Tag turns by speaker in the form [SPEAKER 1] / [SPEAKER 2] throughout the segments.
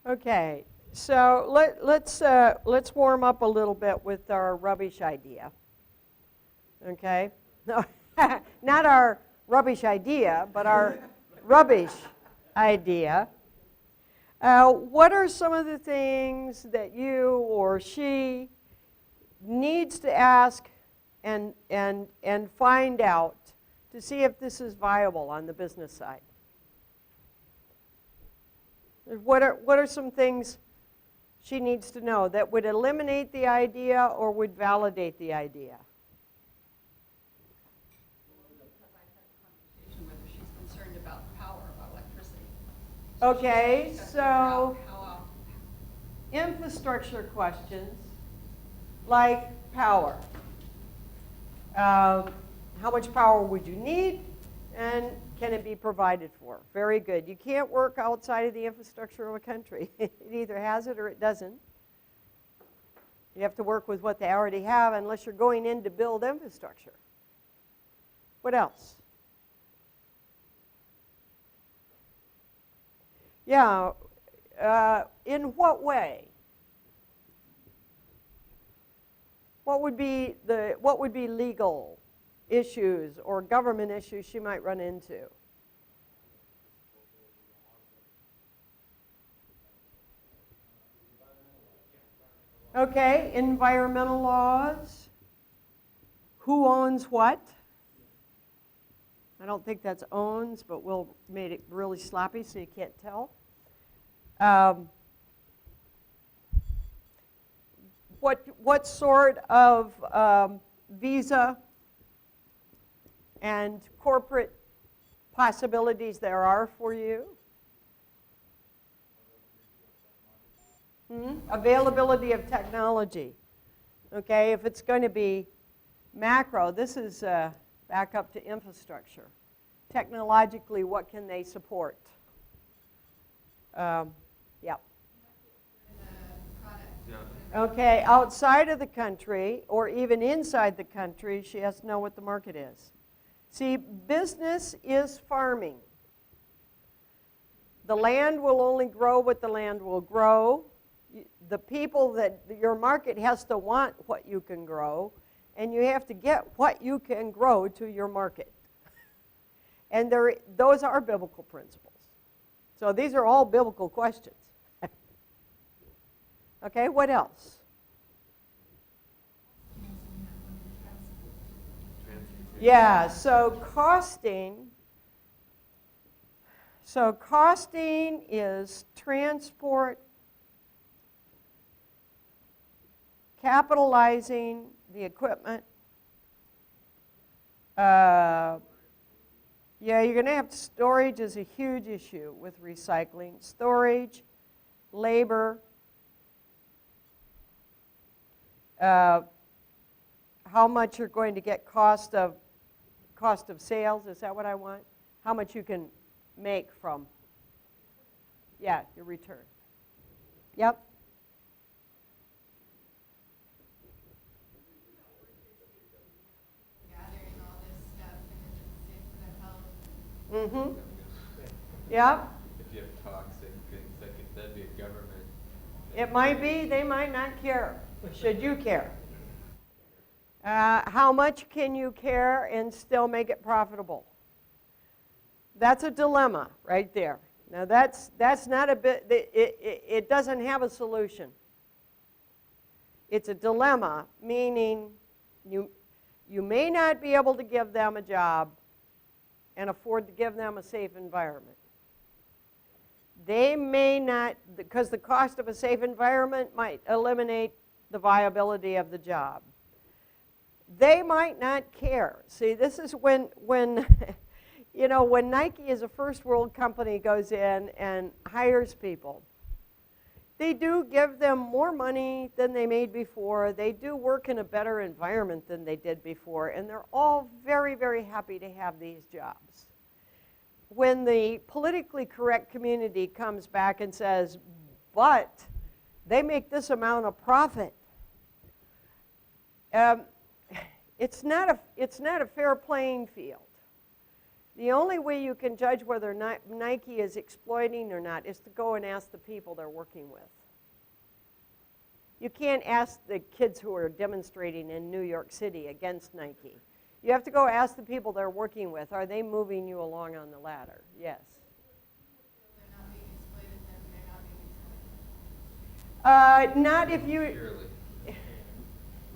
[SPEAKER 1] Okay, so let's warm up a little bit with our rubbish idea. Okay, no, not our rubbish idea, but our rubbish idea. What are some of the things that you or she needs to ask and find out to see if this is viable on the business side? What are some things she needs to know that would eliminate the idea or would validate the idea?
[SPEAKER 2] Because I've had a conversation with her, she's concerned about power, about electricity.
[SPEAKER 1] Okay,
[SPEAKER 2] she's
[SPEAKER 1] so
[SPEAKER 2] how
[SPEAKER 1] infrastructure questions like power. How much power would you need, and can it be provided for? Very good. You can't work outside of the infrastructure of a country. It either has it or it doesn't. You have to work with what they already have unless you're going in to build infrastructure. What else? Yeah, in what way? What would be legal issues or government issues she might run into? Okay, environmental laws. Who owns what? I don't think that's owns, but we'll make it really sloppy so you can't tell. What sort of visa and corporate possibilities there are for you? Availability of technology. Okay, if it's going to be macro, this is back up to infrastructure. Technologically, what can they support? Yeah. Okay, outside of the country or even inside the country, she has to know what the market is. See, business is farming. The land will only grow what the land will grow. The people that your market has to want what you can grow, and you have to get what you can grow to your market. And those are biblical principles. So these are all biblical questions. Okay, what else? Yeah, so costing is transport, capitalizing the equipment. Yeah, you're going to have storage is a huge issue with recycling. Storage, labor, how much you're going to get cost of sales, is that what I want? How much you can make from, yeah, your return. Yep.
[SPEAKER 2] gathering all this stuff and it's safe for the health.
[SPEAKER 1] Mm-hmm. Yeah.
[SPEAKER 3] If you have toxic things, that'd be a government.
[SPEAKER 1] It might be. They might not care. Should you care? How much can you care and still make it profitable? That's a dilemma right there. Now that's not a bit. It doesn't have a solution. It's a dilemma, meaning you may not be able to give them a job and afford to give them a safe environment. They may not, because the cost of a safe environment might eliminate the viability of the job. They might not care. See, this is when when Nike as a first world company goes in and hires people, they do give them more money than they made before. They do work in a better environment than they did before, and they're all very, very happy to have these jobs. When the politically correct community comes back and says, but they make this amount of profit, it's not a fair playing field. The only way you can judge whether Nike is exploiting or not is to go and ask the people they're working with. You can't ask the kids who are demonstrating in New York City against Nike. You have to go ask the people they're working with. Are they moving you along on the ladder? Yes.
[SPEAKER 2] They're not being exploited, then they're not being exploited.
[SPEAKER 1] Not if you.
[SPEAKER 3] Surely.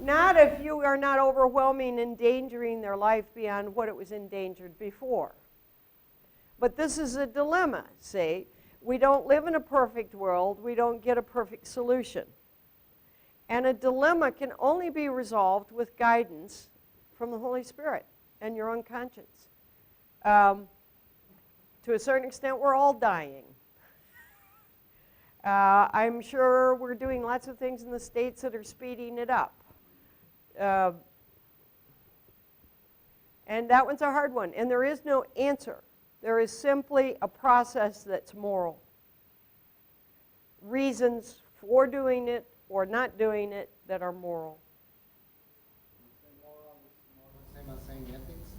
[SPEAKER 1] Not if you are not overwhelming, endangering their life beyond what it was endangered before. But this is a dilemma, see? We don't live in a perfect world. We don't get a perfect solution. And a dilemma can only be resolved with guidance from the Holy Spirit and your own conscience. To a certain extent, we're all dying. I'm sure we're doing lots of things in the States that are speeding it up. And that one's a hard one. And there is no answer. There is simply a process that's moral. Reasons for doing it or not doing it that are moral.
[SPEAKER 4] Moral is more the same as saying ethics?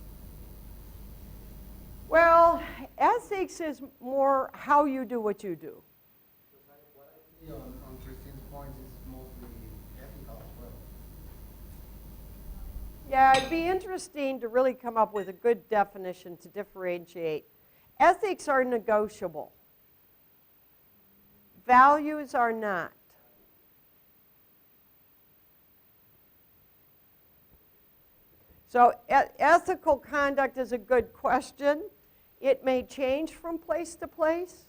[SPEAKER 1] Well, ethics is more how you do what you do.
[SPEAKER 4] Because what I see on Christine's points is mostly ethical as well.
[SPEAKER 1] Yeah, it'd be interesting to really come up with a good definition to differentiate. Ethics are negotiable. Values are not. So ethical conduct is a good question. It may change from place to place.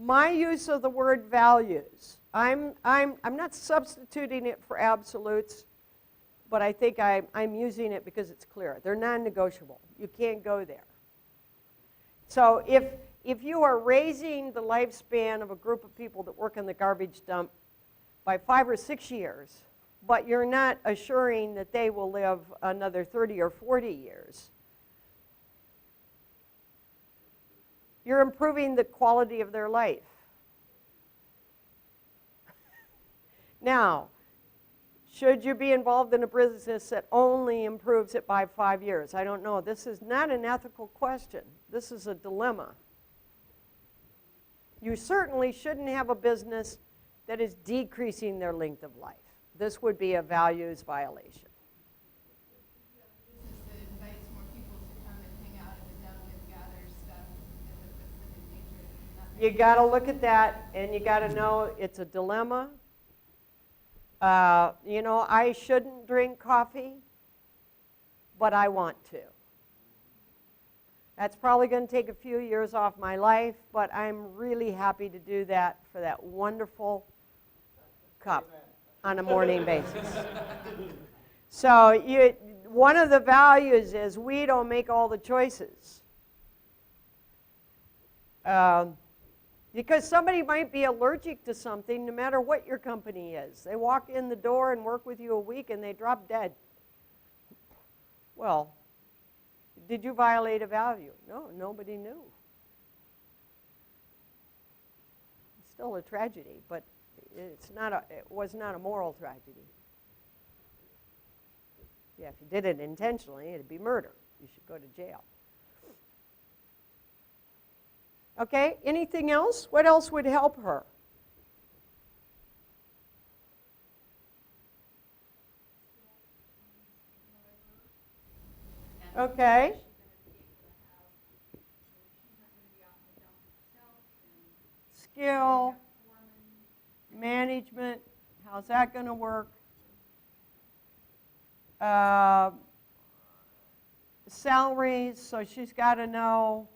[SPEAKER 1] My use of the word values, I'm not substituting it for absolutes, but I think I'm using it because it's clear. They're non-negotiable. You can't go there. So if you are raising the lifespan of a group of people that work in the garbage dump by 5 or 6 years, but you're not assuring that they will live another 30 or 40 years, you're improving the quality of their life. Now, should you be involved in a business that only improves it by 5 years? I don't know. This is not an ethical question. This is a dilemma. You certainly shouldn't have a business that is decreasing their length of life. This would be a values violation.
[SPEAKER 2] You have a business that invites more people to come and hang out at the dump and gather stuff and that puts them in danger.
[SPEAKER 1] You got to look at that, and you got to know it's a dilemma. You know, I shouldn't drink coffee, but I want to. That's probably going to take a few years off my life, but I'm really happy to do that for that wonderful cup on a morning basis. So one of the values is we don't make all the choices. Because somebody might be allergic to something no matter what your company is. They walk in the door and work with you a week and they drop dead. Well, did you violate a value? No, nobody knew. It's still a tragedy, but it was not a moral tragedy. Yeah, if you did it intentionally, it'd be murder. You should go to jail. Okay, anything else? What else would help her? Okay. Skill, management, how's that going to work? Salaries, so she's got to know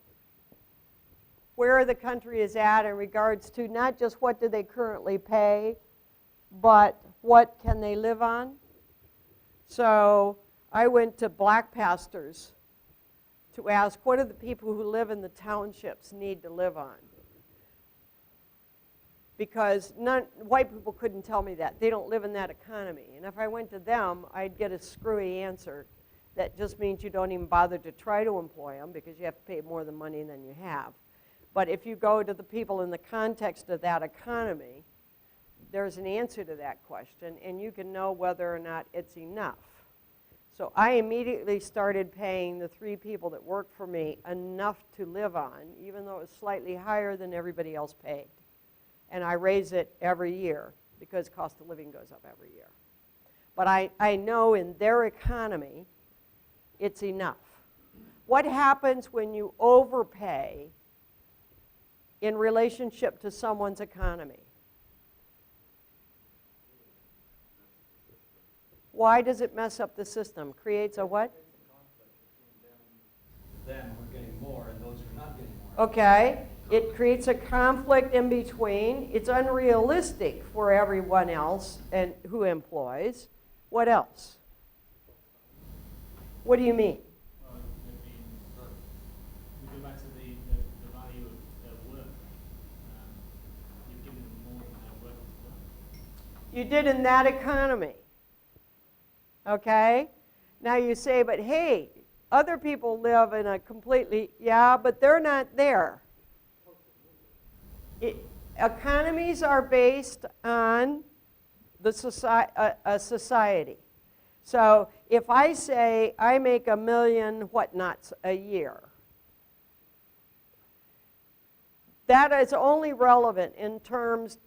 [SPEAKER 1] where the country is at in regards to not just what do they currently pay, but what can they live on. So I went to black pastors to ask, what do the people who live in the townships need to live on? Because white people couldn't tell me that. They don't live in that economy. And if I went to them, I'd get a screwy answer that just means you don't even bother to try to employ them because you have to pay more than money than you have. But if you go to the people in the context of that economy, there's an answer to that question, and you can know whether or not it's enough. So I immediately started paying the 3 people that worked for me enough to live on, even though it was slightly higher than everybody else paid. And I raise it every year because cost of living goes up every year. But I know in their economy, it's enough. What happens when you overpay in relationship to someone's economy? Why does it mess up the system? Creates a what?
[SPEAKER 5] Them who are getting more and those who are not getting more.
[SPEAKER 1] Okay. It creates a conflict in between. It's unrealistic for everyone else and who employs. What else? What do you mean?
[SPEAKER 6] We go back to the value of their work. You've given them more than their work is worth.
[SPEAKER 1] You did in that economy. Okay? Now you say, but hey, other people live in a completely, yeah, but they're not there. Economies are based on the society. So if I say I make $1 million whatnots a year, that is only relevant in terms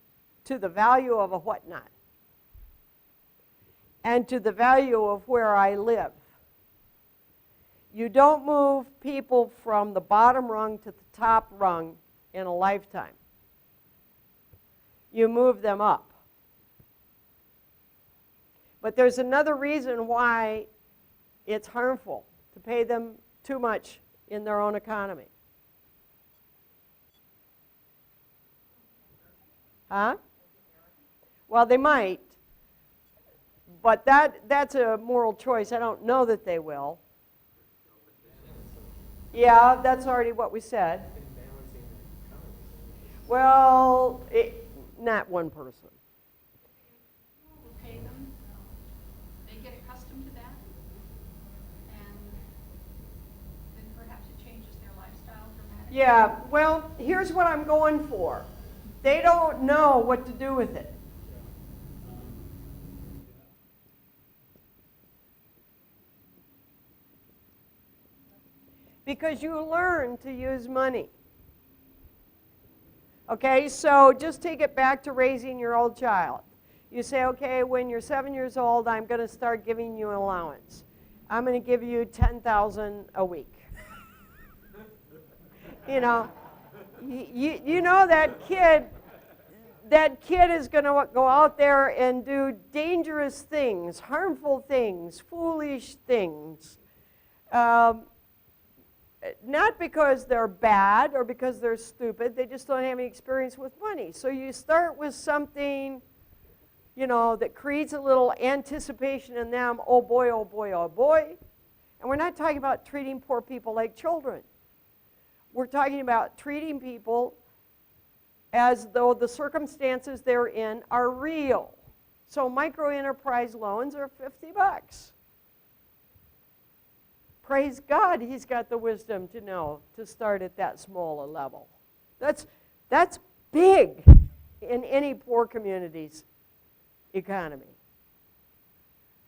[SPEAKER 1] to the value of a whatnot and to the value of where I live. You don't move people from the bottom rung to the top rung in a lifetime. You move them up. But there's another reason why it's harmful to pay them too much in their own economy. Huh? Well, they might, but that's a moral choice. I don't know that they will. Yeah, that's already what we said. Well, not one person.
[SPEAKER 2] We'll pay them, they get accustomed to that, and then perhaps it changes their lifestyle dramatically.
[SPEAKER 1] Yeah, well, here's what I'm going for. They don't know what to do with it. Because you learn to use money. Okay, so just take it back to raising your old child. You say, okay, when you're 7 years old, I'm going to start giving you an allowance. I'm going to give you $10,000 a week. You know, you know that kid is going to go out there and do dangerous things, harmful things, foolish things. Not because they're bad or because they're stupid, they just don't have any experience with money. So you start with something, you know, that creates a little anticipation in them, oh boy, oh boy, oh boy. And we're not talking about treating poor people like children. We're talking about treating people as though the circumstances they're in are real. So micro-enterprise loans are $50. Praise God, he's got the wisdom to know to start at that small a level. That's big in any poor community's economy.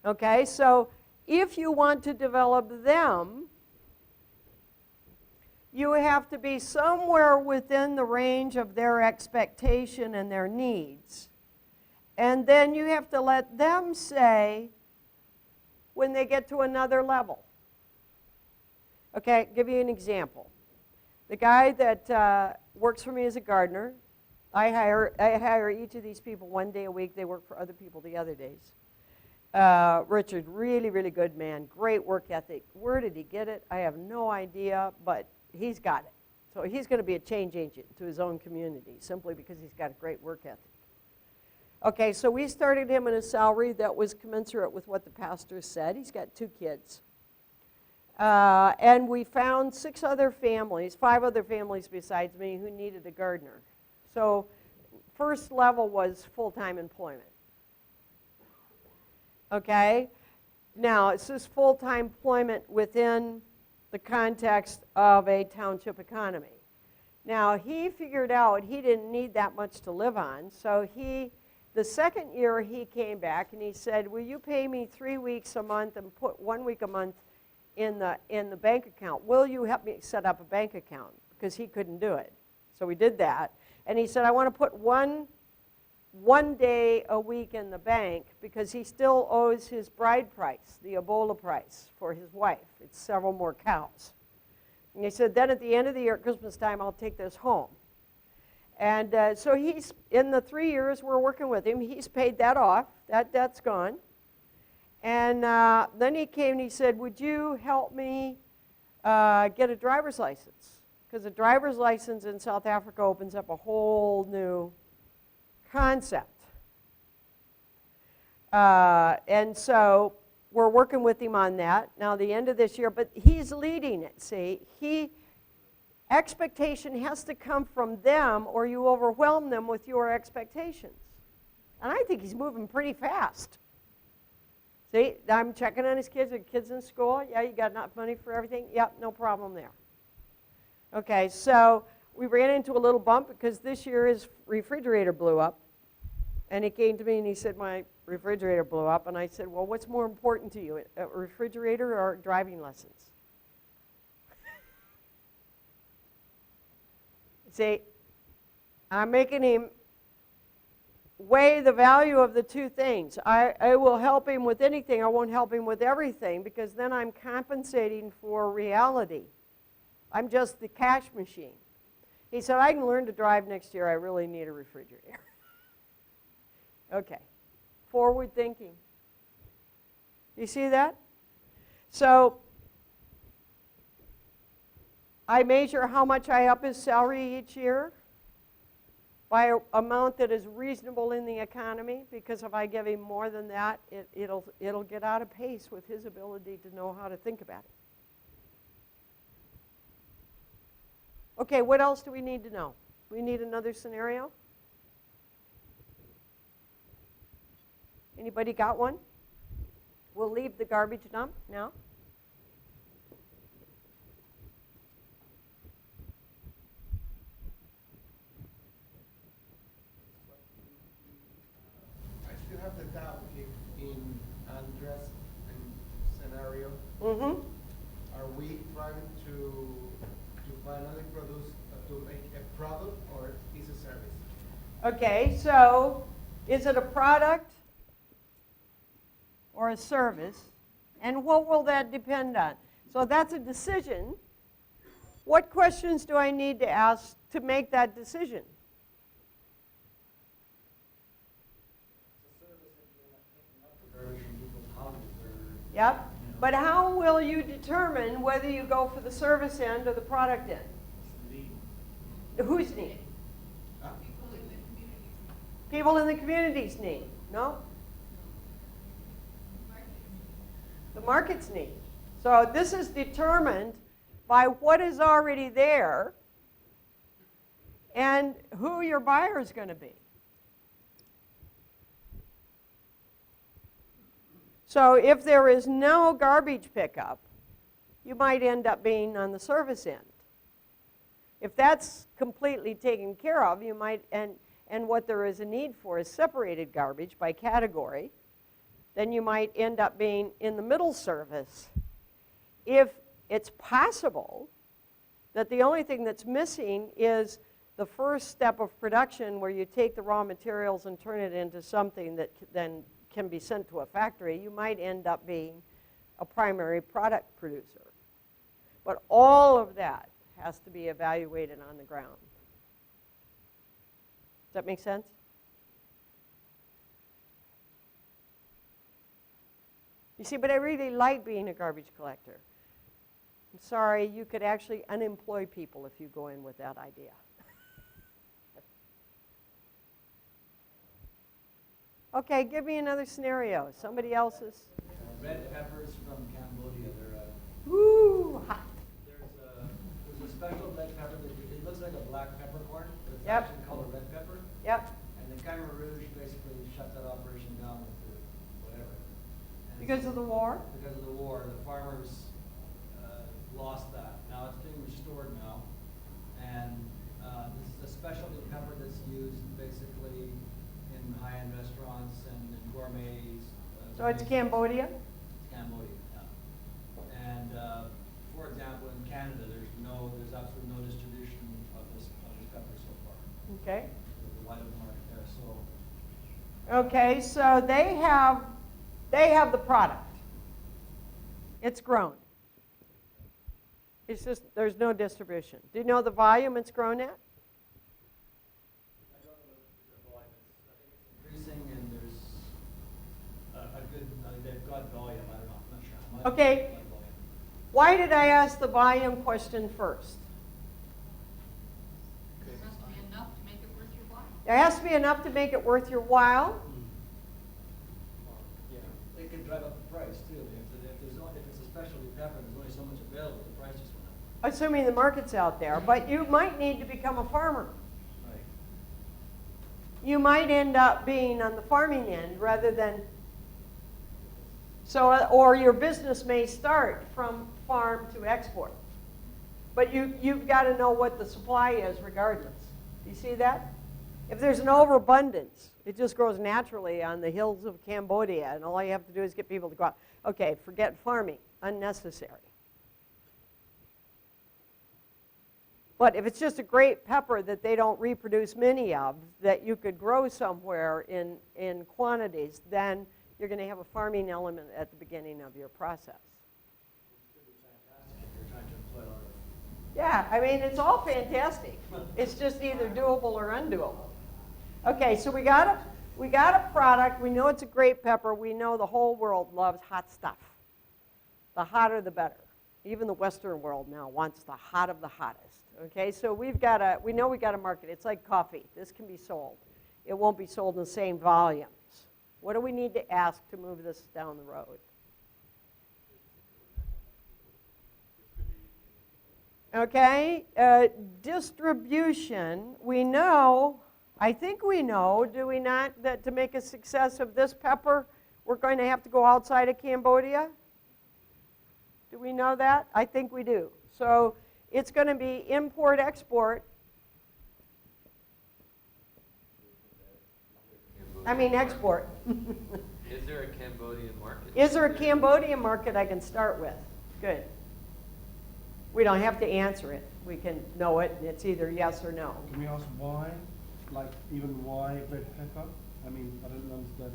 [SPEAKER 1] Okay, so if you want to develop them, you have to be somewhere within the range of their expectation and their needs. And then you have to let them say when they get to another level. Okay, I'll give you an example. The guy that works for me as a gardener, I hire each of these people 1 day a week. They work for other people the other days. Richard, really, really good man, great work ethic. Where did he get it? I have no idea, but he's got it. So he's going to be a change agent to his own community simply because he's got a great work ethic. Okay, so we started him in a salary that was commensurate with what the pastor said. He's got 2 kids. And we found 5 other families besides me who needed a gardener. So first level was full-time employment. Okay? Now, it's this full-time employment within the context of a township economy. Now, he figured out he didn't need that much to live on, so he The second year he came back and he said, will you pay me 3 weeks a month and put 1 week a month in the bank account? Will you help me set up a bank account? Because he couldn't do it. So we did that. And he said, I want to put one day a week in the bank because he still owes his bride price, the Ebola price for his wife. It's several more cows. And he said, then at the end of the year, at Christmas time, I'll take this home. And so he's, in the 3 years we're working with him, he's paid that off. That debt's gone. And then he came and he said, would you help me get a driver's license? Because a driver's license in South Africa opens up a whole new concept. And so we're working with him on that now the end of this year, but he's leading it, see. Expectation has to come from them or you overwhelm them with your expectations. And I think he's moving pretty fast. See, I'm checking on his kids. Are kids in school? Yeah, you got enough money for everything? Yep, no problem there. Okay, so we ran into a little bump because this year his refrigerator blew up. And he came to me and he said, my refrigerator blew up. And I said, well, what's more important to you, a refrigerator or driving lessons? See, I'm making him weigh the value of the two things. I will help him with anything. I won't help him with everything because then I'm compensating for reality. I'm just the cash machine. He said, I can learn to drive next year. I really need a refrigerator. Okay. Forward thinking. You see that? So I measure how much I up his salary each year by an amount that is reasonable in the economy, because if I give him more than that, it'll get out of pace with his ability to know how to think about it. Okay, what else do we need to know? We need another scenario? Anybody got one? We'll leave the garbage dump now.
[SPEAKER 4] I still have the doubt if in Andres' scenario, are we trying to finally produce, to make a product or is a service?
[SPEAKER 1] Okay, so is it a product or a service? And what will that depend on? So that's a decision. What questions do I need to ask to make that decision? Yep. But how will you determine whether you go for the service end or the product end? Whose need? People in the community's need. No? The market's need. So this is determined by what is already there and who your buyer is going to be. So if there is no garbage pickup, you might end up being on the service end. If that's completely taken care of, you might, and what there is a need for is separated garbage by category, then you might end up being in the middle service. If it's possible that the only thing that's missing is the first step of production where you take the raw materials and turn it into something that then can be sent to a factory, you might end up being a primary product producer. But all of that has to be evaluated on the ground. Does that make sense? You see, but I really like being a garbage collector. I'm sorry, you could actually unemploy people if you go in with that idea. Okay, give me another scenario. Somebody else's.
[SPEAKER 5] Red peppers from Cambodia. They're
[SPEAKER 1] Woo, hot.
[SPEAKER 5] there's a special red pepper that it looks like a black peppercorn, but it's
[SPEAKER 1] Yep.
[SPEAKER 5] actually called a red pepper.
[SPEAKER 1] Yep.
[SPEAKER 5] And the Khmer Rouge basically shut that operation down with the whatever. And
[SPEAKER 1] Because of the war?
[SPEAKER 5] Because of the war, the farmers lost that. Now it's being restored now, and this is a specialty pepper that's used basically in high-end restaurants
[SPEAKER 1] it's Cambodia?
[SPEAKER 5] Cambodia, yeah. And, for example, in Canada, there's absolutely no distribution of this pepper so far.
[SPEAKER 1] Okay.
[SPEAKER 5] There's a wide open market there, so.
[SPEAKER 1] Okay, so they have the product. It's grown. It's just, there's no distribution. Do you know the volume it's grown at?
[SPEAKER 5] I don't know the volume. I think it's increasing, and there's a good, they've got volume. I don't know. I'm not sure how much.
[SPEAKER 1] Okay.
[SPEAKER 5] They've got volume.
[SPEAKER 1] Why did I ask the volume question first?
[SPEAKER 2] There has to be enough to make it worth your while.
[SPEAKER 1] There has to be enough to make it worth your while.
[SPEAKER 5] Yeah, it can drive up the price too. If it's a specialty pepper, there's only so much available. The price just went up.
[SPEAKER 1] Assuming the market's out there, but you might need to become a farmer.
[SPEAKER 5] Right.
[SPEAKER 1] You might end up being on the farming end rather than, so, or your business may start from farm to export. But you've got to know what the supply is regardless. Do you see that? If there's an overabundance, it just grows naturally on the hills of Cambodia, and all you have to do is get people to go out. Okay, forget farming, unnecessary. But if it's just a great pepper that they don't reproduce many of, that you could grow somewhere in quantities, then you're going to have a farming element at the beginning of your process.
[SPEAKER 5] It's going to be fantastic if you're trying to employ a lot of.
[SPEAKER 1] Yeah, I mean, it's all fantastic. It's just either doable or undoable. Okay, so we got a product. We know it's a great pepper. We know the whole world loves hot stuff. The hotter, the better. Even the Western world now wants the hot of the hottest. Okay, so we know we got a market. It's like coffee. This can be sold. It won't be sold in the same volumes. What do we need to ask to move this down the road? Okay, distribution. We know, I think we know, do we not, that to make a success of this pepper, we're going to have to go outside of Cambodia? Do we know that? I think we do. So it's going to be import-export. I mean export.
[SPEAKER 3] Is there a Cambodian market?
[SPEAKER 1] Is there a Cambodian market I can start with? Good. We don't have to answer it. We can know it, and it's either yes or no.
[SPEAKER 7] Can we ask why? Like, even why red pepper? I mean, I don't understand.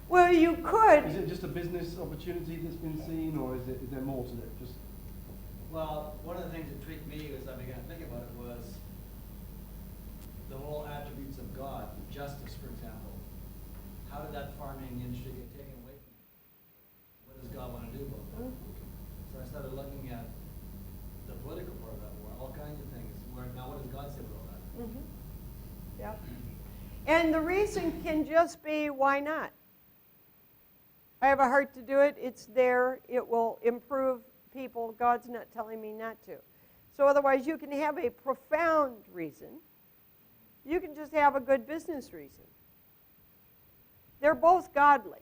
[SPEAKER 1] Well, you could.
[SPEAKER 7] Is it just a business opportunity that's been seen, or is there more to it? Just
[SPEAKER 5] Well, one of the things that tweaked me as I began to think about it was the whole attributes of God, justice, for example. How did that farming industry get taken away from you? What does God want to do about that? So I started looking at the political part of that war, all kinds of things. Now, what does God say about that?
[SPEAKER 1] Mm-hmm. Yeah. And the reason can just be why not? I have a heart to do it. It's there. It will improve people. God's not telling me not to. So otherwise, you can have a profound reason. You can just have a good business reason. They're both godly.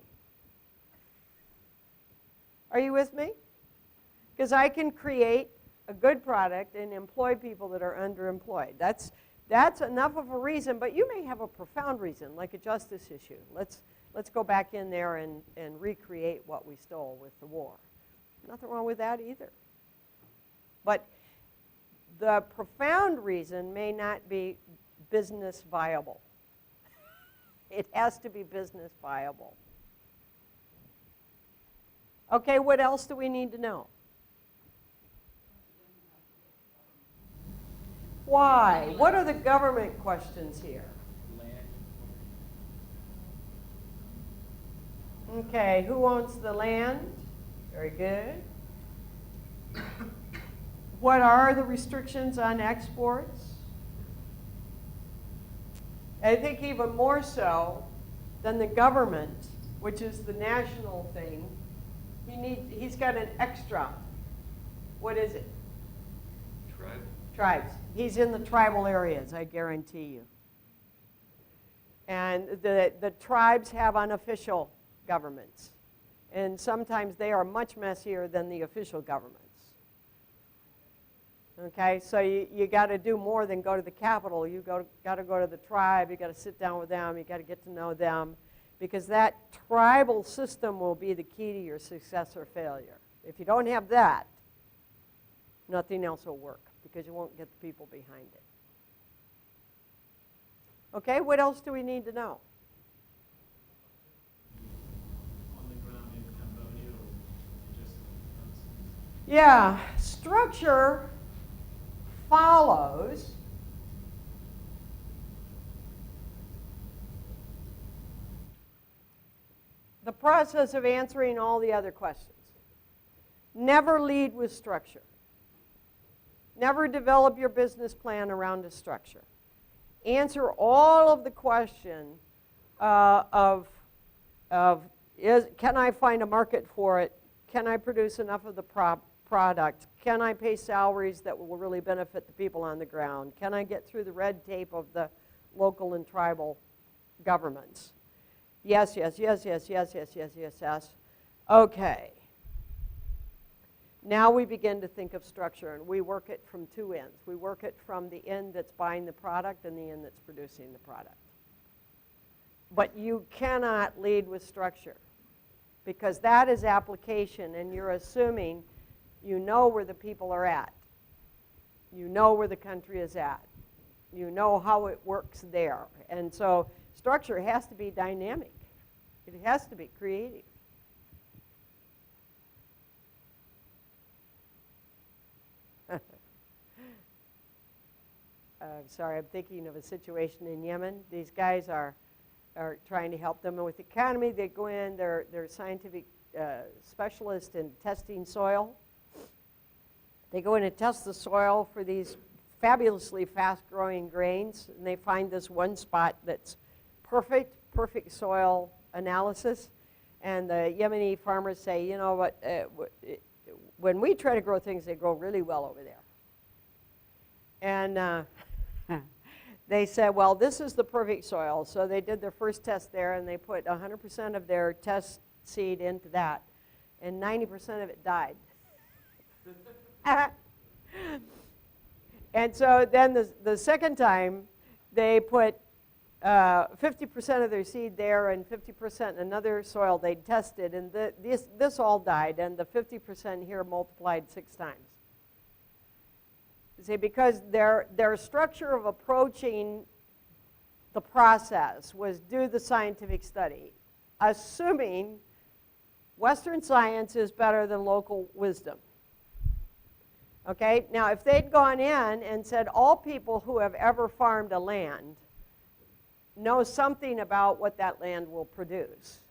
[SPEAKER 1] Are you with me? Because I can create a good product and employ people that are underemployed. That's enough of a reason, but you may have a profound reason, like a justice issue. Let's go back in there and recreate what we stole with the war. Nothing wrong with that either. But the profound reason may not be business viable. It has to be business viable. Okay, what else do we need to know? Why? What are the government questions here? Okay, who owns the land? Very good. What are the restrictions on exports? I think even more so than the government, which is the national thing, he's got an extra. What is it?
[SPEAKER 3] Tribe.
[SPEAKER 1] Tribes. He's in the tribal areas, I guarantee you. And the tribes have unofficial governments. And sometimes they are much messier than the official governments. Okay, so you got to do more than go to the capital. You got to go to the tribe. You got to sit down with them. You got to get to know them. because that tribal system will be the key to your success or failure. If you don't have that, nothing else will work because you won't get the people behind it. Okay, what else do we need to know?
[SPEAKER 6] On the ground in Cambodia, or just
[SPEAKER 1] Yeah, structure follows the process of answering all the other questions. Never lead with structure. Never develop your business plan around a structure. Answer all of the question can I find a market for it? Can I produce enough of the product? Can I pay salaries that will really benefit the people on the ground? Can I get through the red tape of the local and tribal governments? Yes, yes, yes, yes, yes, yes, yes, yes, yes. Okay. Now we begin to think of structure, and we work it from two ends. We work it from the end that's buying the product and the end that's producing the product. But you cannot lead with structure, because that is application, and you're assuming you know where the people are at. You know where the country is at. You know how it works there. And so structure has to be dynamic. It has to be creative. Sorry, I'm thinking of a situation in Yemen. These guys are trying to help them with the economy. They go in, they're scientific specialists in testing soil. They go in and test the soil for these fabulously fast-growing grains, and they find this one spot that's perfect soil analysis. And the Yemeni farmers say, you know what, when we try to grow things, they grow really well over there. And they said, well, this is the perfect soil. So they did their first test there, and they put 100% of their test seed into that, and 90% of it died. And so then the second time, they put 50% of their seed there and 50% in another soil they tested, and this all died, and the 50% here multiplied 6 times. You see, because their structure of approaching the process was do the scientific study, assuming Western science is better than local wisdom. Okay, now if they'd gone in and said all people who have ever farmed a land know something about what that land will produce,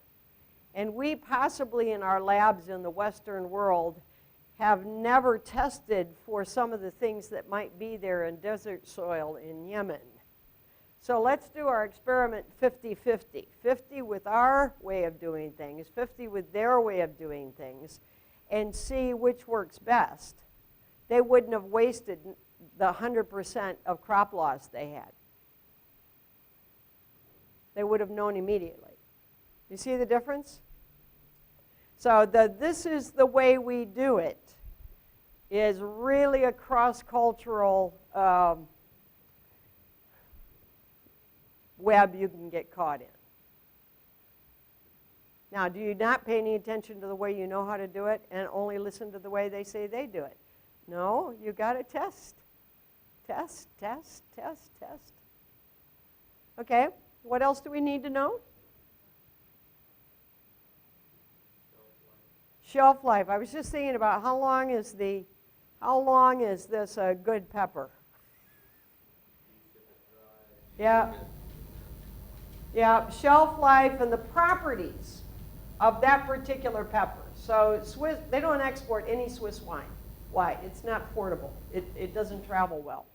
[SPEAKER 1] and we possibly in our labs in the Western world have never tested for some of the things that might be there in desert soil in Yemen. So let's do our experiment 50-50. 50 with our way of doing things, 50 with their way of doing things, and see which works best. They wouldn't have wasted the 100% of crop loss they had. They would have known immediately. You see the difference? So this is the way we do it, is really a cross-cultural web you can get caught in. Now, do you not pay any attention to the way you know how to do it and only listen to the way they say they do it? No, you got to test. Test, test, test, test. Okay, what else do we need to know? Shelf life. I was just thinking about how long is this a good pepper? Yeah. Yeah, shelf life and the properties of that particular pepper. So Swiss, they don't export any Swiss wine. Why? It's not portable. It doesn't travel well.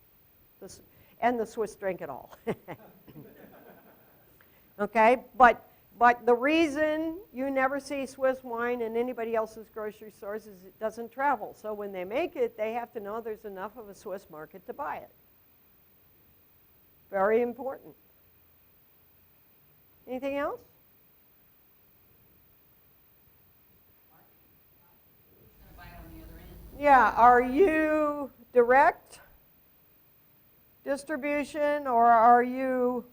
[SPEAKER 1] And the Swiss drink it all. Okay, but the reason you never see Swiss wine in anybody else's grocery stores is it doesn't travel. So when they make it, they have to know there's enough of a Swiss market to buy it. Very important. Anything else? Yeah, are you direct distribution or are you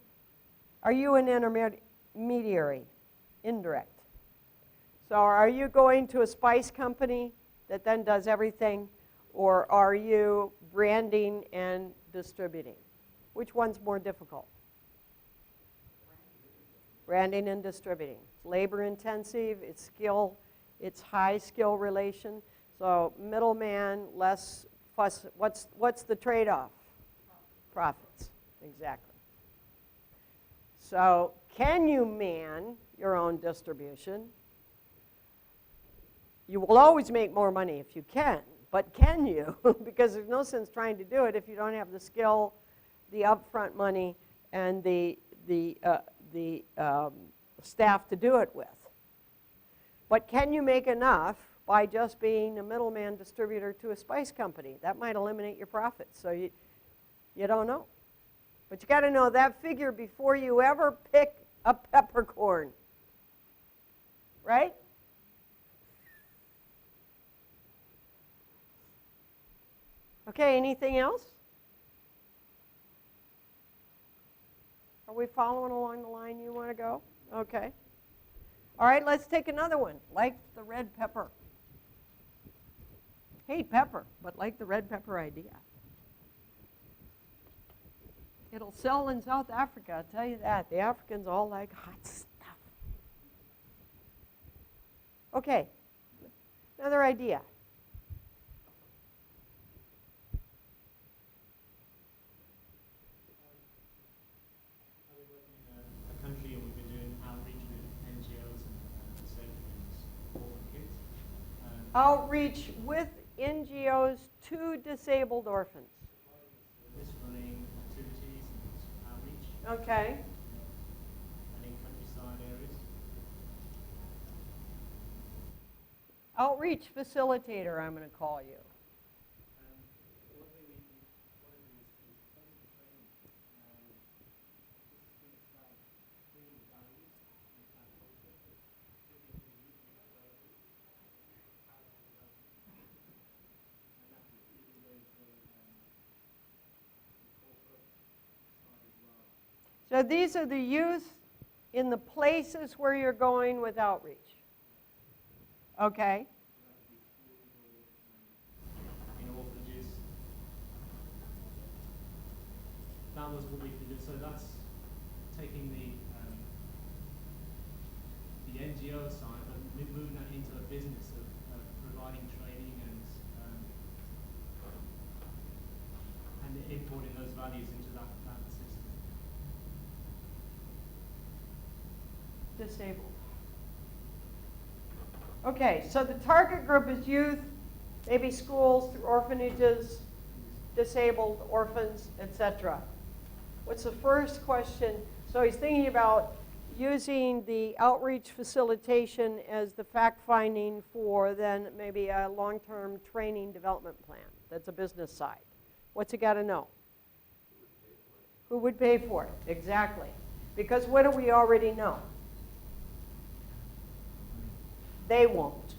[SPEAKER 1] an intermediary? indirect. So are you going to a spice company that then does everything, or are you branding and distributing? Which one's more difficult? Branding and distributing. It's labor intensive, it's skill, it's high skill relation. So middleman, less fuss. What's the trade-off? Profits, exactly. So can you man your own distribution? You will always make more money if you can, but can you? Because there's no sense trying to do it if you don't have the skill, the upfront money, and the staff to do it with. But can you make enough by just being a middleman distributor to a spice company? That might eliminate your profits, so you don't know. But you got to know that figure before you ever pick a peppercorn, right? Okay, anything else? Are we following along the line you want to go? Okay. All right, let's take another one. Like the red pepper. Hate pepper, but like the red pepper idea. It'll sell in South Africa, I'll tell you that. The Africans all like hot stuff. Okay, another idea.
[SPEAKER 6] Country, and we've been doing outreach with NGOs and savings orphan kids.
[SPEAKER 1] Outreach with NGOs to disabled orphans.
[SPEAKER 6] This running activities and outreach,
[SPEAKER 1] Okay.
[SPEAKER 6] and in countryside areas.
[SPEAKER 1] Outreach facilitator, I'm going to call you.
[SPEAKER 6] One thing we want to do is basic training. This is going to start bringing values and our culture, particularly to youth and development, talent development, and that is even going to the corporate side as well.
[SPEAKER 1] So these are the youth in the places where you're going with outreach. Okay.
[SPEAKER 6] In orphanages. That was what we could do. So that's taking the NGO side, but moving that into a business of providing training and importing those values into that system.
[SPEAKER 1] Disabled. Okay, so the target group is youth, maybe schools, through orphanages, disabled, orphans, etc. What's the first question? So he's thinking about using the outreach facilitation as the fact-finding for then maybe a long-term training development plan. That's a business side. What's he got to know? Who would pay for it? Exactly. Because what do we already know? They won't.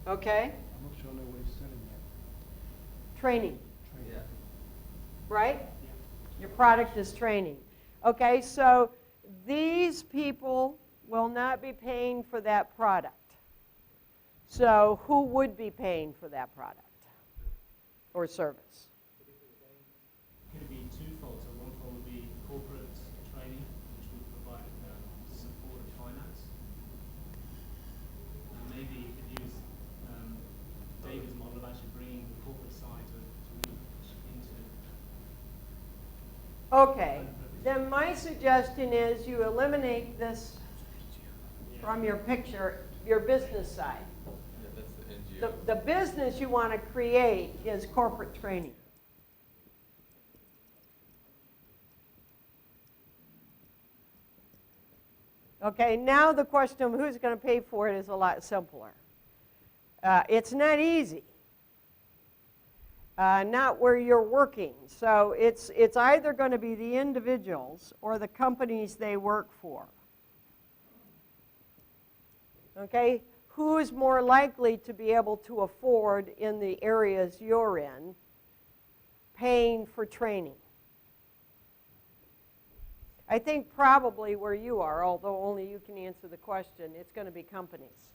[SPEAKER 3] Yeah.
[SPEAKER 1] Okay?
[SPEAKER 7] I'm not sure I know what he's selling yet.
[SPEAKER 1] Training,
[SPEAKER 3] Yeah.
[SPEAKER 1] right? Your product is training. Okay, so these people will not be paying for that product. So who would be paying for that product or service?
[SPEAKER 6] Could it be twofold? So one fold would be corporate training, which would provide support of finance. And maybe you could use David's model of actually bringing the corporate side to reach into.
[SPEAKER 1] Okay, then my suggestion is you eliminate this from your picture, your business side.
[SPEAKER 3] Yeah, that's the NGO.
[SPEAKER 1] The business you want to create is corporate training. Okay, now the question of who's going to pay for it is a lot simpler. It's not easy. Not where you're working. So it's either going to be the individuals or the companies they work for. Okay, who's more likely to be able to afford in the areas you're in paying for training? I think probably where you are, although only you can answer the question, it's going to be companies.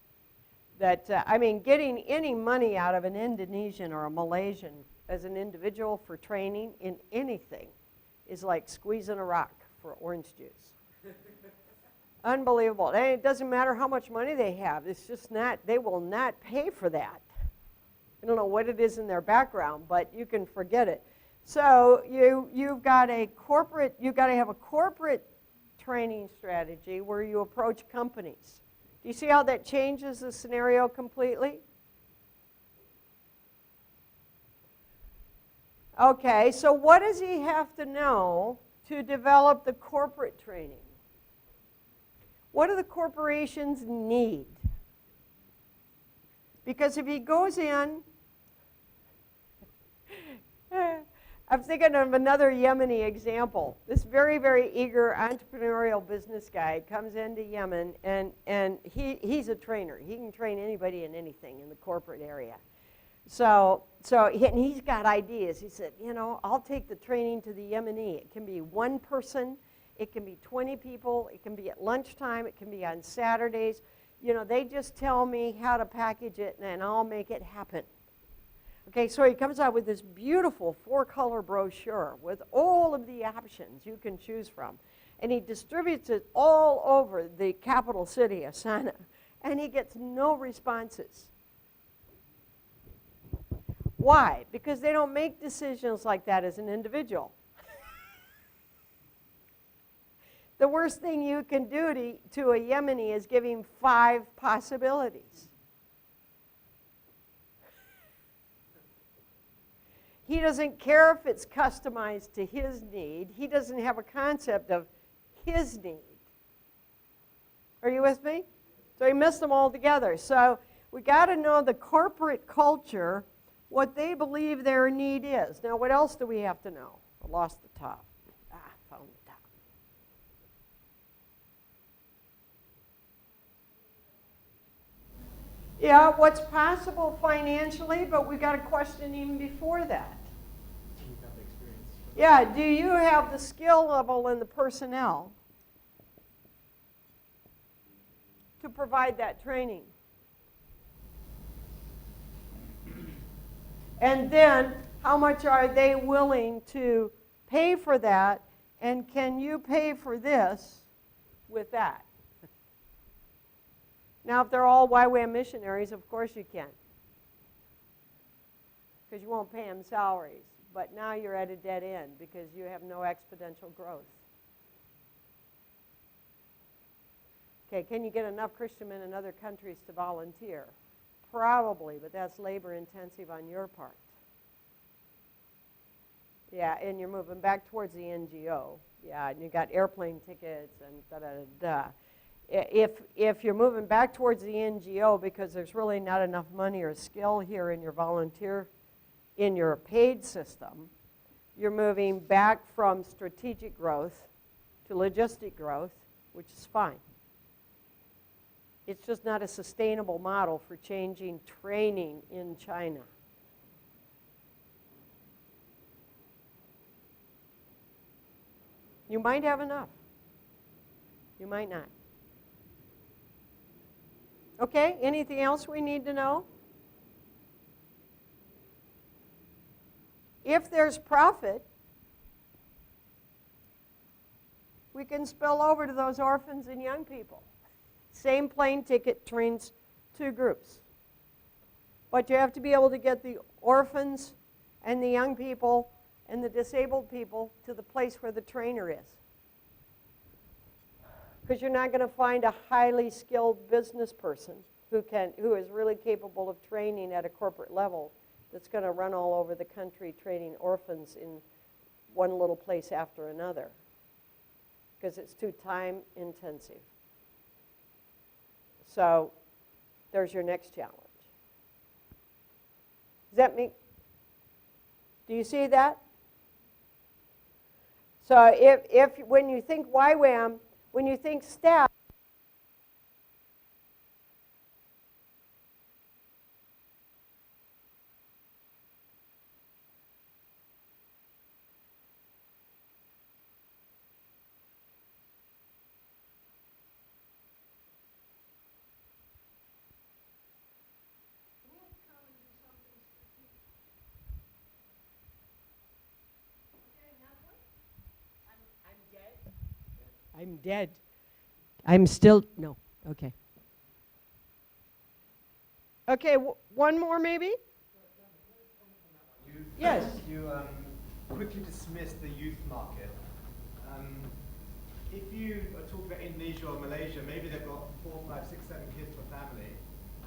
[SPEAKER 1] That, I mean, getting any money out of an Indonesian or a Malaysian as an individual for training in anything is like squeezing a rock for orange juice. Unbelievable. And it doesn't matter how much money they have. It's just not, they will not pay for that. I don't know what it is in their background, but you can forget it. So you've got to have a corporate training strategy where you approach companies. Do you see how that changes the scenario completely? Okay, so what does he have to know to develop the corporate training? What do the corporations need? Because if he goes in, I'm thinking of another Yemeni example. This very, very eager entrepreneurial business guy comes into Yemen, and he's a trainer. He can train anybody in anything in the corporate area. And he's got ideas. He said, I'll take the training to the Yemeni. It can be one person. It can be 20 people. It can be at lunchtime. It can be on Saturdays. They just tell me how to package it, and I'll make it happen. Okay, so he comes out with this beautiful 4-color brochure with all of the options you can choose from. And he distributes it all over the capital city, Asana, and he gets no responses. Why? Because they don't make decisions like that as an individual. The worst thing you can do to a Yemeni is give him 5 possibilities. He doesn't care if it's customized to his need. He doesn't have a concept of his need. Are you with me? So he missed them all together. So we got to know the corporate culture, what they believe their need is. Now, what else do we have to know? I lost the top. Found the top. Yeah, what's possible financially, but we got a question even before that. Yeah, do you have the skill level and the personnel to provide that training? And then, how much are they willing to pay for that? And can you pay for this with that? Now, if they're all YWAM missionaries, of course you can, because you won't pay them salaries. But now you're at a dead end because you have no exponential growth. Okay, can you get enough Christian men in other countries to volunteer? Probably, but that's labor intensive on your part. Yeah, and you're moving back towards the NGO. Yeah, and you got airplane tickets and da-da-da-da. If you're moving back towards the NGO because there's really not enough money or skill here in your volunteer, in your paid system, you're moving back from strategic growth to logistic growth, which is fine. It's just not a sustainable model for changing training in China. You might have enough. You might not. Okay, anything else we need to know? If there's profit, we can spill over to those orphans and young people. Same plane ticket trains 2 groups. But you have to be able to get the orphans and the young people and the disabled people to the place where the trainer is. Because you're not going to find a highly skilled business person who is really capable of training at a corporate level that's going to run all over the country training orphans in one little place after another, because it's too time intensive. So there's your next challenge. Does that mean, do you see that? So if when you think YWAM, when you think staff, I'm dead. I'm still, no, okay. Okay, one more maybe? Yes.
[SPEAKER 8] You quickly dismissed the youth market. If you talk about Indonesia or Malaysia, maybe they've got 4, 5, 6, 7 kids per family.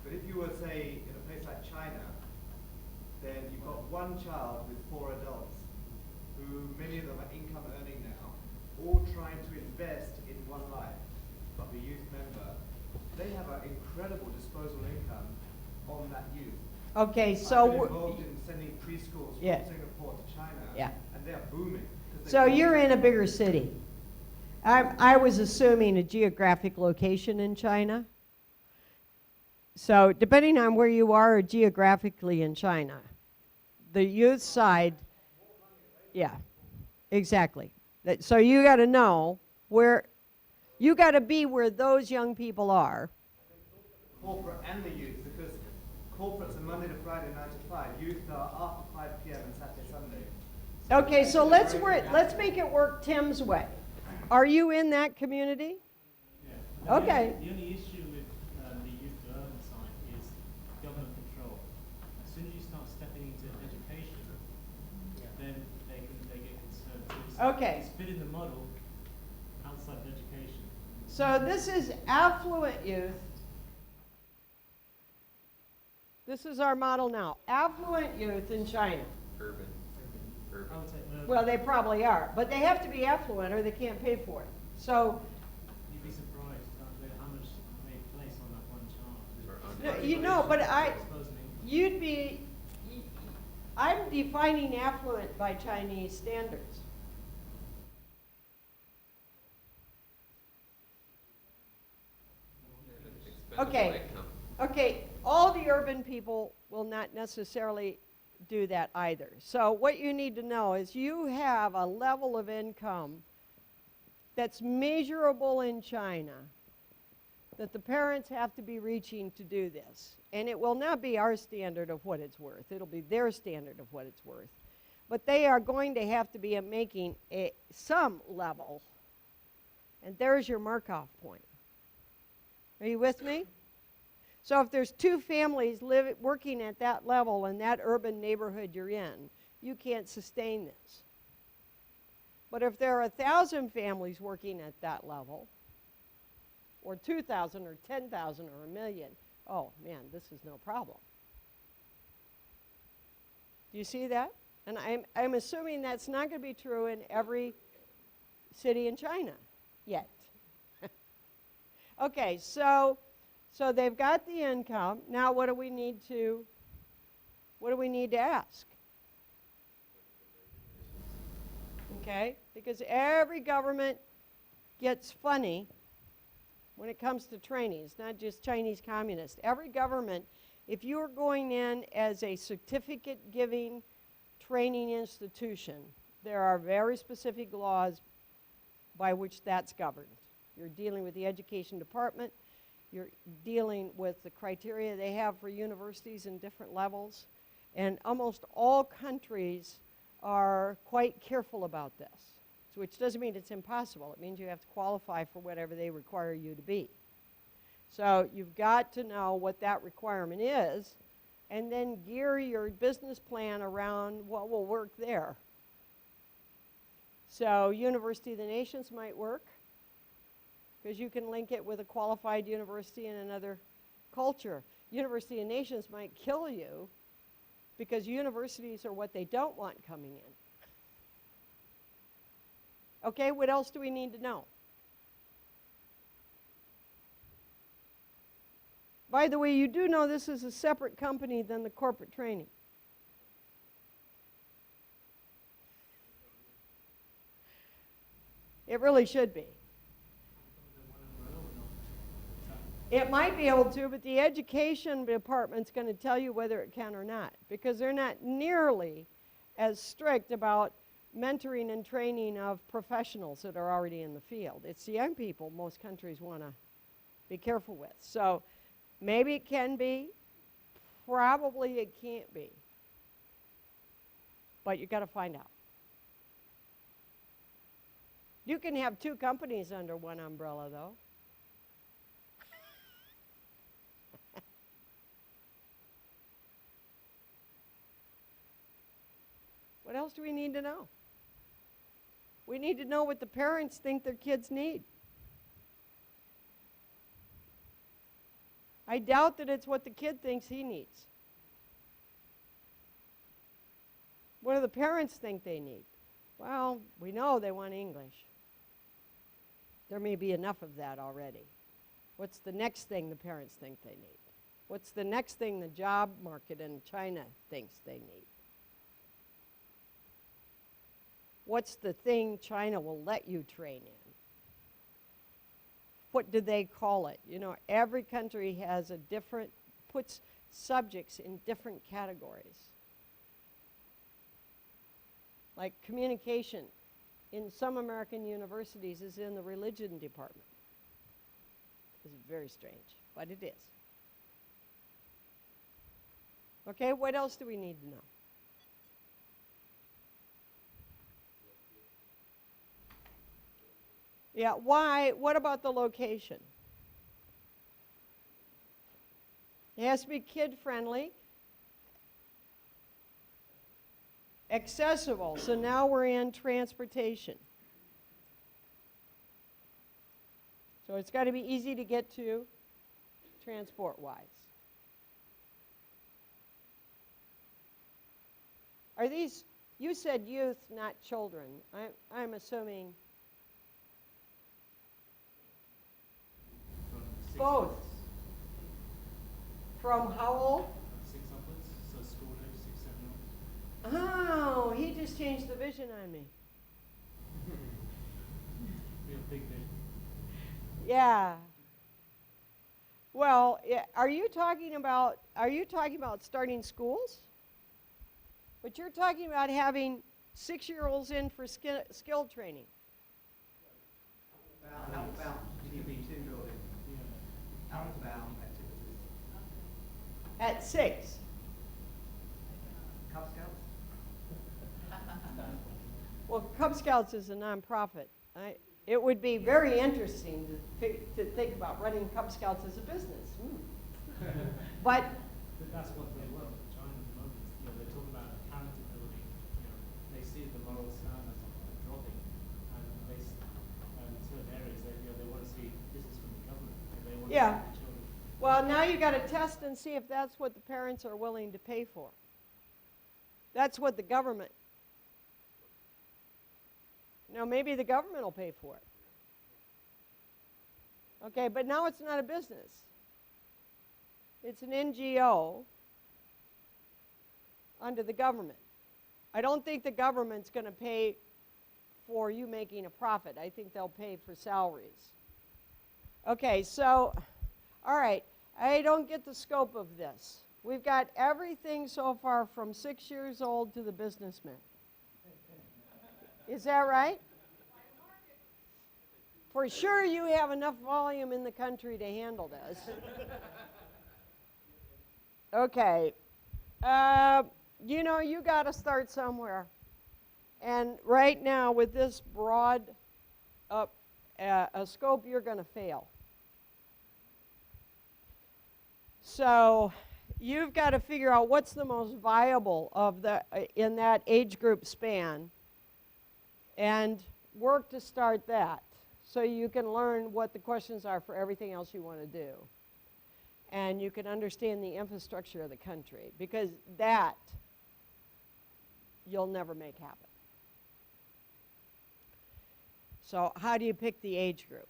[SPEAKER 8] But if you were, say, in a place like China, then you've got one child with 4 adults, who many of them are income earning now, all trying to invest in one life of a youth member. They have an incredible disposable income on that youth.
[SPEAKER 1] Okay,
[SPEAKER 8] I've
[SPEAKER 1] so
[SPEAKER 8] been involved in sending preschools from
[SPEAKER 1] Yeah.
[SPEAKER 8] Singapore to China,
[SPEAKER 1] Yeah.
[SPEAKER 8] and they're booming. 'cause
[SPEAKER 1] So
[SPEAKER 8] they've got-
[SPEAKER 1] you're in a bigger city. I was assuming a geographic location in China. So depending on where you are geographically in China, the youth side, yeah, exactly. So you got to know where, you got to be where those young people are.
[SPEAKER 8] Corporate and the youth, because corporates are Monday to Friday, 9 to 5. Youth are after 5 p.m. and Saturday, Sunday.
[SPEAKER 1] Okay, so
[SPEAKER 8] it's
[SPEAKER 1] let's
[SPEAKER 8] very
[SPEAKER 1] work, let's make it work Tim's way. Are you in that community?
[SPEAKER 6] Yeah.
[SPEAKER 1] Okay.
[SPEAKER 6] The only issue with the youth to urban side is government control. As soon as you start stepping into education, then they get concerned. So
[SPEAKER 1] Okay.
[SPEAKER 6] it's fit in the model outside of education.
[SPEAKER 1] So this is affluent youth. This is our model now. Affluent youth in China.
[SPEAKER 3] Urban.
[SPEAKER 6] I would say urban.
[SPEAKER 1] Well, they probably are, but they have to be affluent or they can't pay for it. So,
[SPEAKER 6] You'd be surprised how much they place on that one child.
[SPEAKER 3] Or
[SPEAKER 1] you know, but
[SPEAKER 6] Disposable income.
[SPEAKER 1] you'd be, I'm defining affluent by Chinese standards.
[SPEAKER 3] Expendable
[SPEAKER 1] Okay.
[SPEAKER 3] income.
[SPEAKER 1] Okay, all the urban people will not necessarily do that either. So what you need to know is you have a level of income that's measurable in China that the parents have to be reaching to do this. And it will not be our standard of what it's worth. It'll be their standard of what it's worth. But they are going to have to be making some level. And there's your Markov point. Are you with me? So if there's 2 families working at that level in that urban neighborhood you're in, you can't sustain this. But if there are 1,000 families working at that level, or 2,000 or 10,000 or 1,000,000, oh man, this is no problem. Do you see that? And I'm assuming that's not going to be true in every city in China yet. Okay, so they've got the income. Now what do we need to ask? Okay, because every government gets funny when it comes to training. It's not just Chinese communists. Every government, if you're going in as a certificate giving training institution, there are very specific laws by which that's governed. You're dealing with the education department. You're dealing with the criteria they have for universities in different levels. And almost all countries are quite careful about this, which doesn't mean it's impossible. It means you have to qualify for whatever they require you to be. So you've got to know what that requirement is and then gear your business plan around what will work there. So University of the Nations might work, because you can link it with a qualified university in another culture. University of Nations might kill you because universities are what they don't want coming in. Okay, what else do we need to know? By the way, you do know this is a separate company than the corporate training. It really should be. It might be able to, but the education department's going to tell you whether it can or not, because they're not nearly as strict about mentoring and training of professionals that are already in the field. It's the young people most countries want to be careful with. So maybe it can be, probably it can't be. But you've got to find out. You can have two companies under one umbrella, though. What else do we need to know? We need to know what the parents think their kids need. I doubt that it's what the kid thinks he needs. What do the parents think they need? Well, we know they want English. There may be enough of that already. What's the next thing the parents think they need? What's the next thing the job market in China thinks they need? What's the thing China will let you train in? What do they call it? You know, every country has a different, puts subjects in different categories. Like communication in some American universities is in the religion department. It's very strange, but it is. Okay, what else do we need to know? Yeah, why? What about the location? It has to be kid-friendly, accessible. So now we're in transportation. So it's got to be easy to get to transport-wise. Are these, you said youth, not children. I'm assuming both. From how old?
[SPEAKER 6] 6 upwards, so school age, 6, 7 onwards.
[SPEAKER 1] Oh, he just changed the vision on me.
[SPEAKER 6] Real big vision.
[SPEAKER 1] Yeah. Well, are you talking about starting schools? But you're talking about having 6-year-olds in for skill training.
[SPEAKER 8] Outbound team building. Outbound activities.
[SPEAKER 1] At 6.
[SPEAKER 8] Cub Scouts?
[SPEAKER 1] Well, Cub Scouts is a nonprofit. It would be very interesting to think about running Cub Scouts as a business. But
[SPEAKER 6] But that's what they want in China at the moment. You know, they're talking about character building. You know, they see the moral standards dropping, and they, in certain areas, they want to see this is from the government. And they want
[SPEAKER 1] Yeah.
[SPEAKER 6] to see the children.
[SPEAKER 1] well, now you got to test and see if that's what the parents are willing to pay for. That's what the government. Now, maybe the government will pay for it. Okay, but now it's not a business. It's an NGO under the government. I don't think the government's going to pay for you making a profit. I think they'll pay for salaries. Okay, so, all right, I don't get the scope of this. We've got everything so far from 6 years old to the businessman. Is that right? For sure you have enough volume in the country to handle this. Okay. You know, you got to start somewhere. And right now, with this broad a scope, you're going to fail. So you've got to figure out what's the most viable of the in that age group span and work to start that so you can learn what the questions are for everything else you want to do. And you can understand the infrastructure of the country, because that you'll never make happen. So how do you pick the age group?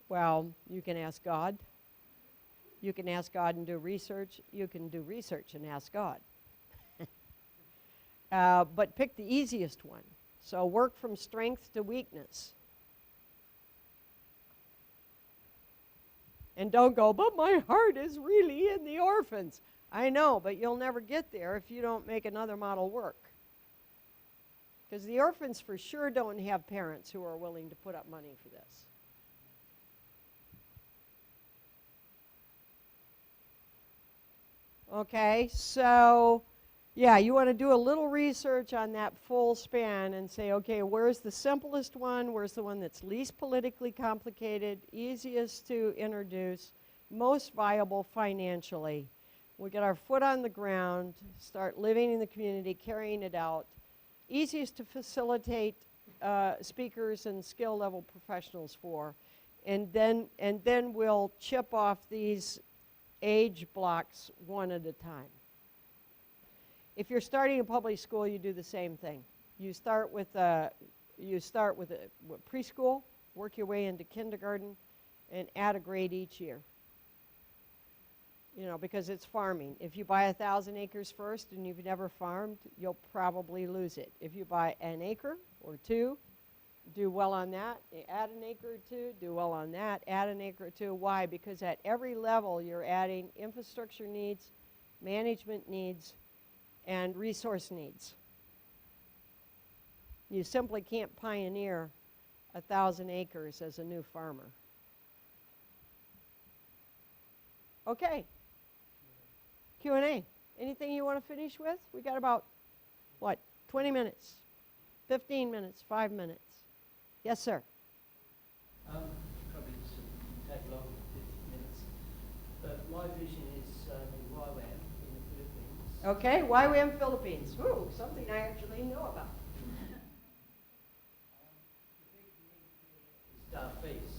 [SPEAKER 1] Well, you can ask God. You can ask God and do research. You can do research and ask God. But pick the easiest one. So work from strength to weakness. And don't go, but my heart is really in the orphans. I know, but you'll never get there if you don't make another model work. Because the orphans for sure don't have parents who are willing to put up money for this. Okay, so Yeah, you want to do a little research on that full span and say, okay, where's the simplest one? Where's the one that's least politically complicated, easiest to introduce, most viable financially? We get our foot on the ground, start living in the community, carrying it out. Easiest to facilitate speakers and skill level professionals for. And then we'll chip off these age blocks one at a time. If you're starting a public school, you do the same thing. You start with preschool, work your way into kindergarten, and add a grade each year. You know, because it's farming. If you buy 1,000 acres first and you've never farmed, you'll probably lose it. If you buy an acre or two, do well on that, add an acre or two, do well on that, add an acre or two. Why? Because at every level you're adding infrastructure needs, management needs, and resource needs. You simply can't pioneer 1,000 acres as a new farmer. Okay. Q&A. Anything you want to finish with? We got about, what, 20 minutes, 15 minutes, 5 minutes. Yes, sir.
[SPEAKER 6] Probably should take longer than 50 minutes. But my vision is in YWAM in the Philippines.
[SPEAKER 1] Okay, YWAM Philippines. Ooh, something I actually know about.
[SPEAKER 6] Staff fees.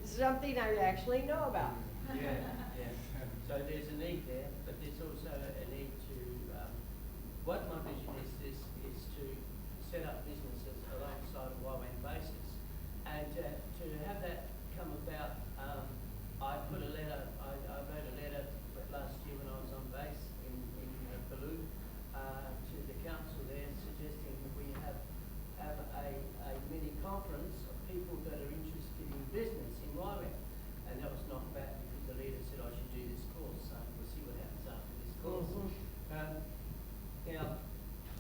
[SPEAKER 1] Something I actually know about.
[SPEAKER 6] Yeah. So there's a need there, but there's also a need to, what my vision is to set up businesses alongside a YWAM basis. And to have that come about, I put a letter, I wrote a letter last year when I was on base in Peru to the council there suggesting that we have a mini conference of people that are interested in business in YWAM. And that was knocked back because the leader said I should do this course, so we'll see what happens after this course. Now,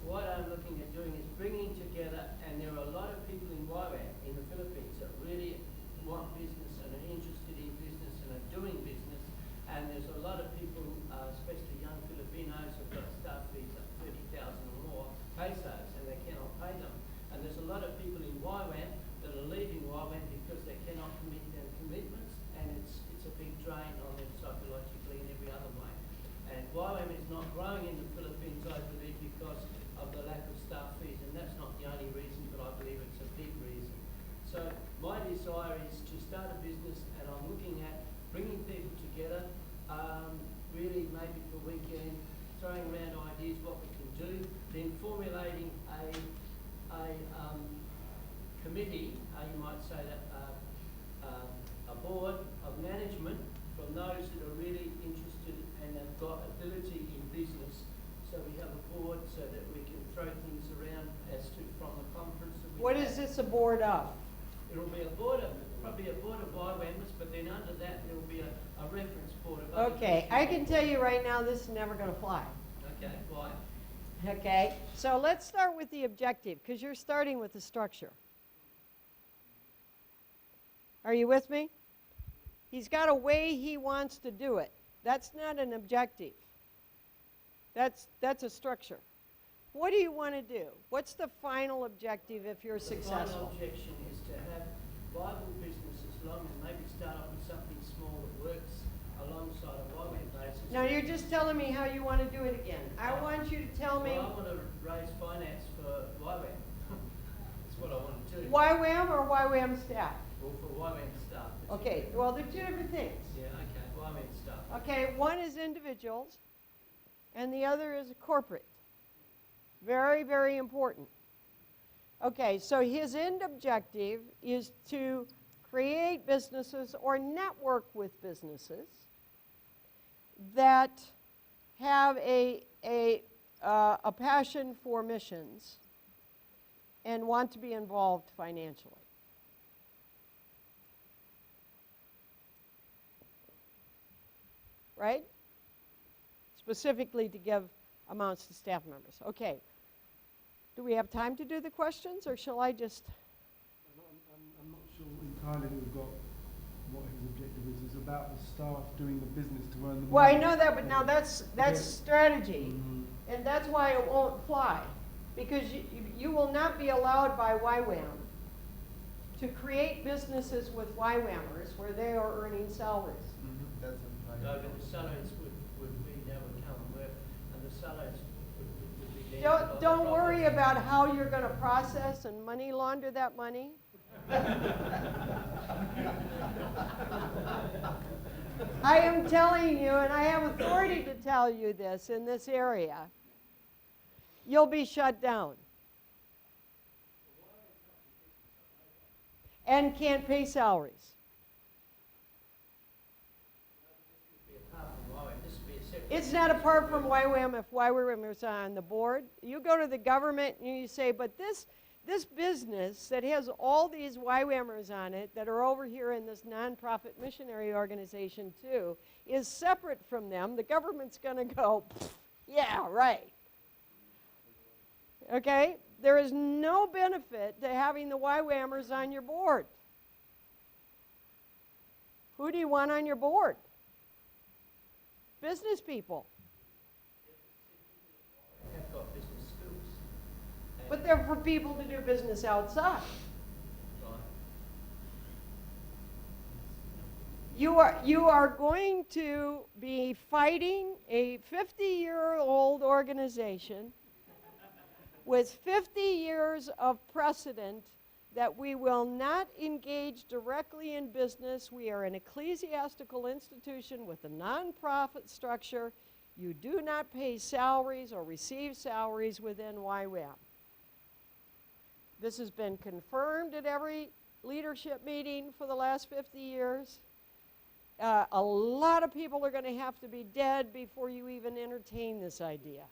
[SPEAKER 6] what I'm looking at doing is bringing together, and there are a lot of people in YWAM in the Philippines that really want business and are interested in business and are doing business, and there's a lot of people, especially young Filipinos, who've got staff fees of 30,000 or more pesos, and they cannot pay them. And there's a lot of people in YWAM that are leaving YWAM because they cannot meet their commitments, and it's a big drain on them psychologically and every other way. And YWAM is not growing in the Philippines, I believe, because of the lack of staff fees, and that's not the only reason, but I believe it's a big reason. So my desire is to start a business, and I'm looking at bringing people together, really maybe for a weekend, throwing around ideas what we can do, then formulating a committee, you might say that, a board of management from those that are really interested and have got ability in business. So we have a board so that we can throw things around as to from the conference. That we
[SPEAKER 1] What
[SPEAKER 6] have.
[SPEAKER 1] is this a board of?
[SPEAKER 6] It'll be a board of, probably a board of YWAMers, but then under that there will be a reference board of other
[SPEAKER 1] Okay, I can
[SPEAKER 6] people.
[SPEAKER 1] tell you right now this is never going to fly.
[SPEAKER 6] Okay, why?
[SPEAKER 1] Okay, so let's start with the objective, because you're starting with the structure. Are you with me? He's got a way he wants to do it. That's not an objective. That's a structure. What do you want to do? What's the final objective if you're
[SPEAKER 6] The
[SPEAKER 1] successful?
[SPEAKER 6] final objection is to have viable businesses long and maybe start off with something small that works alongside a YWAM basis.
[SPEAKER 1] Now you're just telling me how you want to do it again. I want you to tell me
[SPEAKER 6] Well, I want to raise finance for YWAM. That's what I want to do.
[SPEAKER 1] YWAM or YWAM staff.
[SPEAKER 6] Well, for YWAM staff.
[SPEAKER 1] Okay, well they're two different things.
[SPEAKER 6] Yeah, okay, YWAM staff.
[SPEAKER 1] Okay, one is individuals and the other is corporate. Very, very important. Okay, so his end objective is to create businesses or network with businesses that have a passion for missions and want to be involved financially. Right? Specifically to give amounts to staff members. Okay. Do we have time to do the questions, or shall I just...
[SPEAKER 7] I'm not sure entirely we've got what his objective is as a without the staff doing the business to earn the money.
[SPEAKER 1] Well, I know that, but now that's
[SPEAKER 7] Okay.
[SPEAKER 1] strategy.
[SPEAKER 7] Mhm.
[SPEAKER 1] And that's why it won't fly. Because you will not be allowed by YWAM to create businesses with YWAMers where they are earning salaries.
[SPEAKER 4] That's a
[SPEAKER 6] No, but the salaries would be now would come and work, and the salaries would be.
[SPEAKER 1] Don't worry about how you're going to process and money launder that money. I am telling you, and I have authority to tell you this in this area, you'll be shut down. And can't pay salaries. It's not apart from YWAM if YWAM is on the board. You go to the government and you say, but this business that has all these YWAMers on it that are over here in this nonprofit missionary organization too is separate from them. The government's going to go, yeah, right. Okay? There is no benefit to having the YWAMers on your board. Who do you want on your board? Business people.
[SPEAKER 6] Have got business schools.
[SPEAKER 1] But they're for people to do business outside.
[SPEAKER 6] Right.
[SPEAKER 1] You are going to be fighting a 50-year-old organization with 50 years of precedent that we will not engage directly in business. We are an ecclesiastical institution with a nonprofit structure. You do not pay salaries or receive salaries within YWAM. This has been confirmed at every leadership meeting for the last 50 years. A lot of people are going to have to be dead before you even entertain this idea.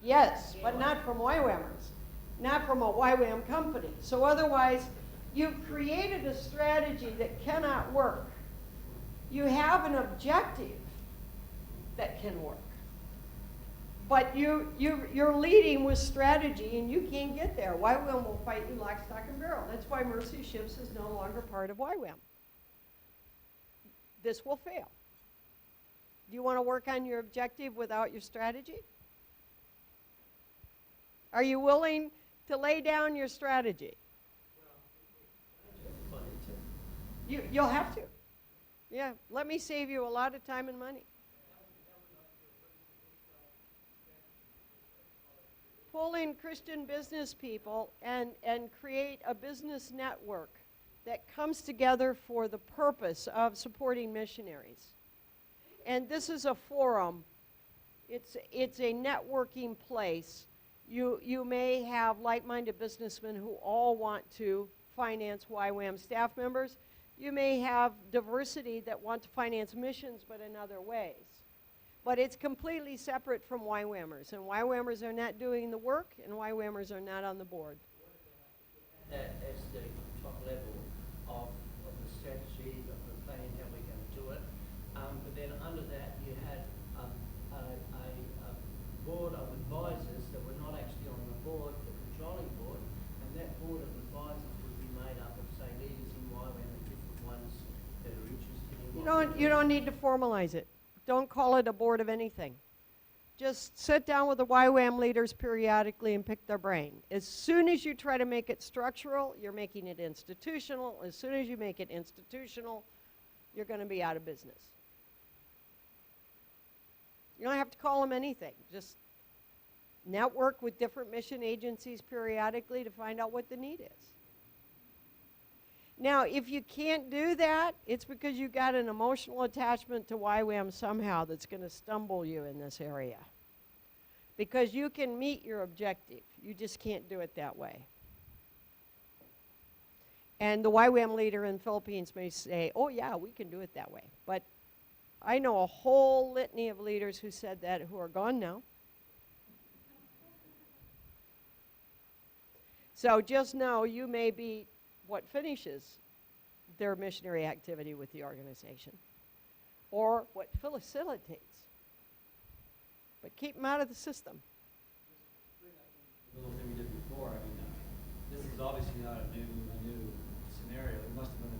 [SPEAKER 1] Yes, but not from YWAMers, not from a YWAM company. So otherwise, you've created a strategy that cannot work. You have an objective that can work. But you're leading with strategy, and you can't get there. YWAM will fight you lock, stock, and barrel. That's why Mercy Ships is no longer part of YWAM. This will fail. Do you want to work on your objective without your strategy? Are you willing to lay down your strategy? You'll have to. Yeah, let me save you a lot of time and money. Pull in Christian business people and create a business network that comes together for the purpose of supporting missionaries. And this is a forum. It's a networking place. You may have like-minded businessmen who all want to finance YWAM staff members. You may have diversity that want to finance missions, but in other ways. But it's completely separate from YWAMers, and YWAMers are not doing the work, and YWAMers are not on the board.
[SPEAKER 6] That as the top level of the strategy, of the plan, how we're going to do it. But then under that, you had a board of advisors that were not actually on the board, the controlling board, and that board of advisors would be made up of, say, leaders in YWAM and different ones that are interested in
[SPEAKER 1] You don't need to formalize it. Don't call it a board of anything. Just sit down with the YWAM leaders periodically and pick their brain. As soon as you try to make it structural, you're making it institutional. As soon as you make it institutional, you're going to be out of business. You don't have to call them anything. Just network with different mission agencies periodically to find out what the need is. Now, if you can't do that, it's because you got an emotional attachment to YWAM somehow that's going to stumble you in this area. Because you can meet your objective. You just can't do it that way. And the YWAM leader in the Philippines may say, oh yeah, we can do it that way. But I know a whole litany of leaders who said that who are gone now. So just know you may be what finishes their missionary activity with the organization or what facilitates. But keep them out of the system.
[SPEAKER 5] The little thing we did before, I mean, this is obviously not a new scenario. It must have been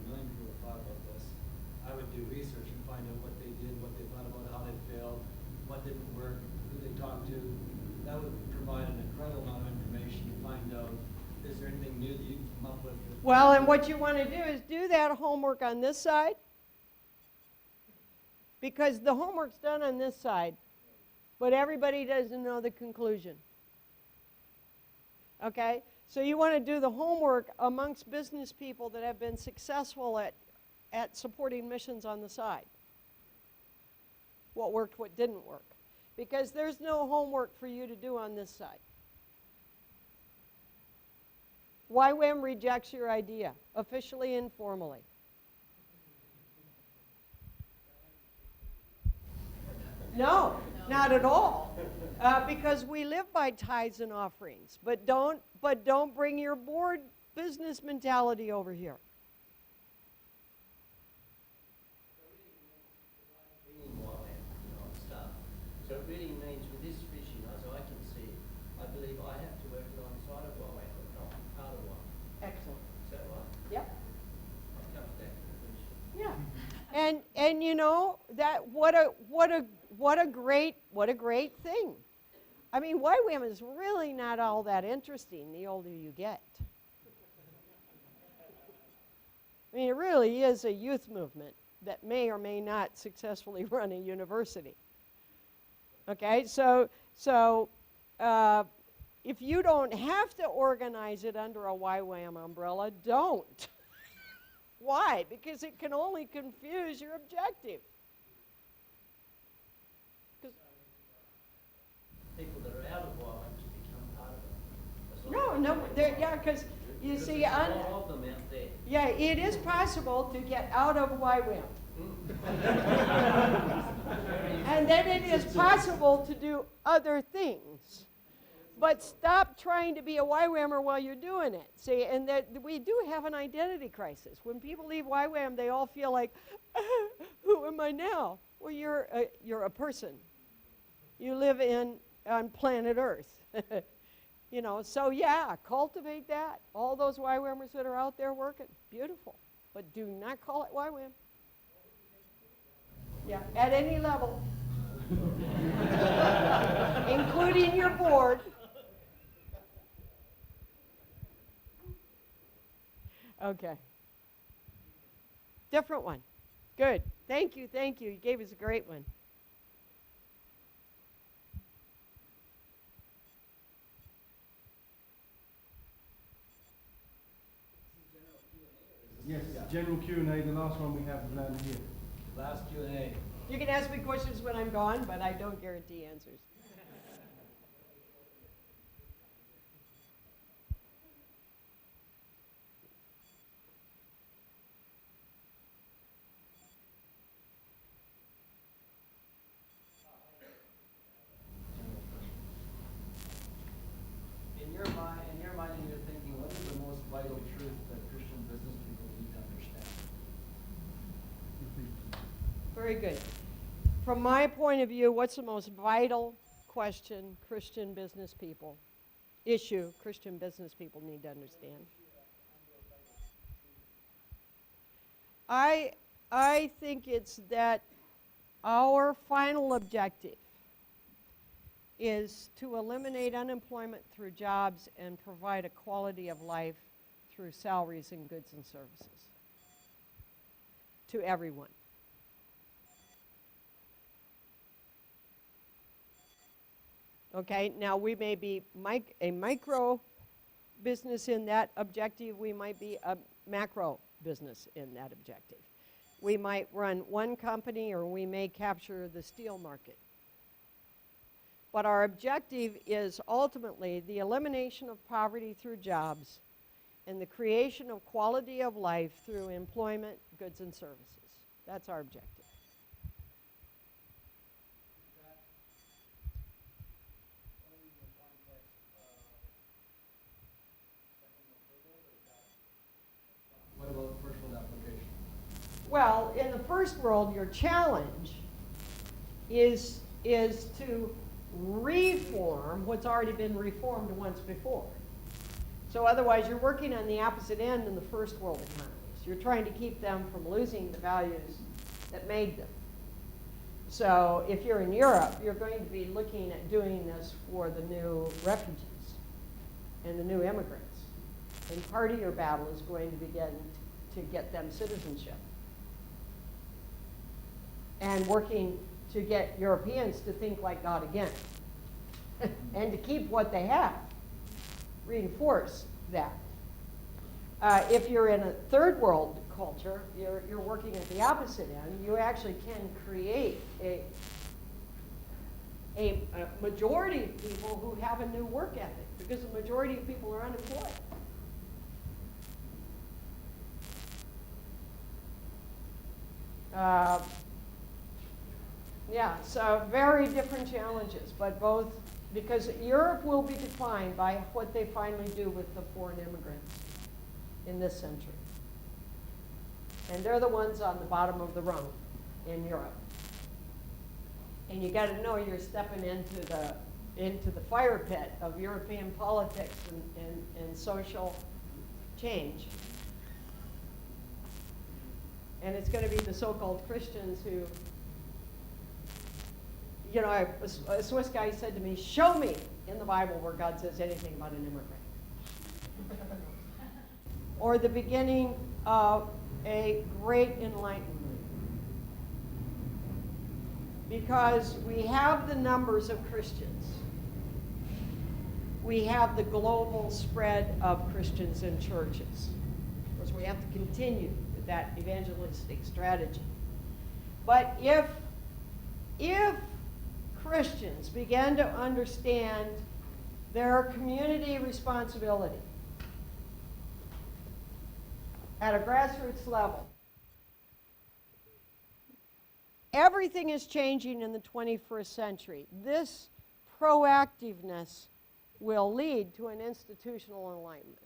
[SPEAKER 1] Well, and what you want to do is do that homework on this side, because the homework's done on this side, but everybody doesn't know the conclusion. Okay? So you want to do the homework amongst business people that have been successful at supporting missions on the side. What worked, what didn't work. Because there's no homework for you to do on this side. YWAM rejects your idea, officially and formally. No, not at all. Because we live by tithes and offerings, but don't bring your board business mentality over here.
[SPEAKER 9] So it really means with this fishing, as I can see, I believe I have to work alongside of Huawei, but not be part of one.
[SPEAKER 1] Excellent.
[SPEAKER 9] Is that right?
[SPEAKER 1] Yep.
[SPEAKER 9] I've come to that conclusion.
[SPEAKER 1] Yeah. And you know that what a great thing. I mean, YWAM is really not all that interesting the older you get. I mean, it really is a youth movement that may or may not successfully run a university. Okay, so if you don't have to organize it under a YWAM umbrella, don't. Why? Because it can only confuse your objective.
[SPEAKER 9] People that are out of Huawei to become part of it.
[SPEAKER 1] No, yeah, because you see,
[SPEAKER 9] there's a lot of them out there.
[SPEAKER 1] yeah, it is possible to get out of YWAM. And then it is possible to do other things. But stop trying to be a YWAMer while you're doing it. See, and that we do have an identity crisis. When people leave YWAM, they all feel like, who am I now? Well, you're a person. You live on planet Earth. You know, so yeah, cultivate that. All those YWAMers that are out there working, beautiful. But do not call it YWAM. Yeah, at any level, including your board. Okay. Different one. Good. Thank you, thank you. You gave us a great one.
[SPEAKER 7] Yes, general Q&A, the last one we have is down here.
[SPEAKER 5] Last Q&A.
[SPEAKER 1] You can ask me questions when I'm gone, but I don't guarantee answers.
[SPEAKER 5] In your mind and your thinking, what is the most vital truth that Christian business people need to understand?
[SPEAKER 1] Very good. From my point of view, what's the most vital question Christian business people need to understand? I think it's that our final objective is to eliminate unemployment through jobs and provide a quality of life through salaries and goods and services to everyone. Okay, now we may be a micro business in that objective. We might be a macro business in that objective. We might run one company, or we may capture the steel market. But our objective is ultimately the elimination of poverty through jobs and the creation of quality of life through employment, goods, and services. That's our objective.
[SPEAKER 5] What about first world application?
[SPEAKER 1] Well, in the first world, your challenge is to reform what's already been reformed once before. So otherwise, you're working on the opposite end in the first world economies. You're trying to keep them from losing the values that made them. So if you're in Europe, you're going to be looking at doing this for the new refugees and the new immigrants And part of your battle is going to begin to get them citizenship. And working to get Europeans to think like God again. And to keep what they have. Reinforce that. If you're in a third world culture, you're working at the opposite end. You actually can create a majority of people who have a new work ethic, because the majority of people are unemployed. Yeah, so very different challenges, but both, because Europe will be defined by what they finally do with the foreign immigrants in this century. And they're the ones on the bottom of the rung in Europe. And you got to know you're stepping into the fire pit of European politics and social change. And it's going to be the so-called Christians who, you know, a Swiss guy said to me, show me in the Bible where God says anything about an immigrant. Or the beginning of a great enlightenment. Because we have the numbers of Christians. We have the global spread of Christians in churches. Of course, we have to continue with that evangelistic strategy. But if Christians began to understand their community responsibility at a grassroots level, everything is changing in the 21st century. This proactiveness will lead to an institutional enlightenment.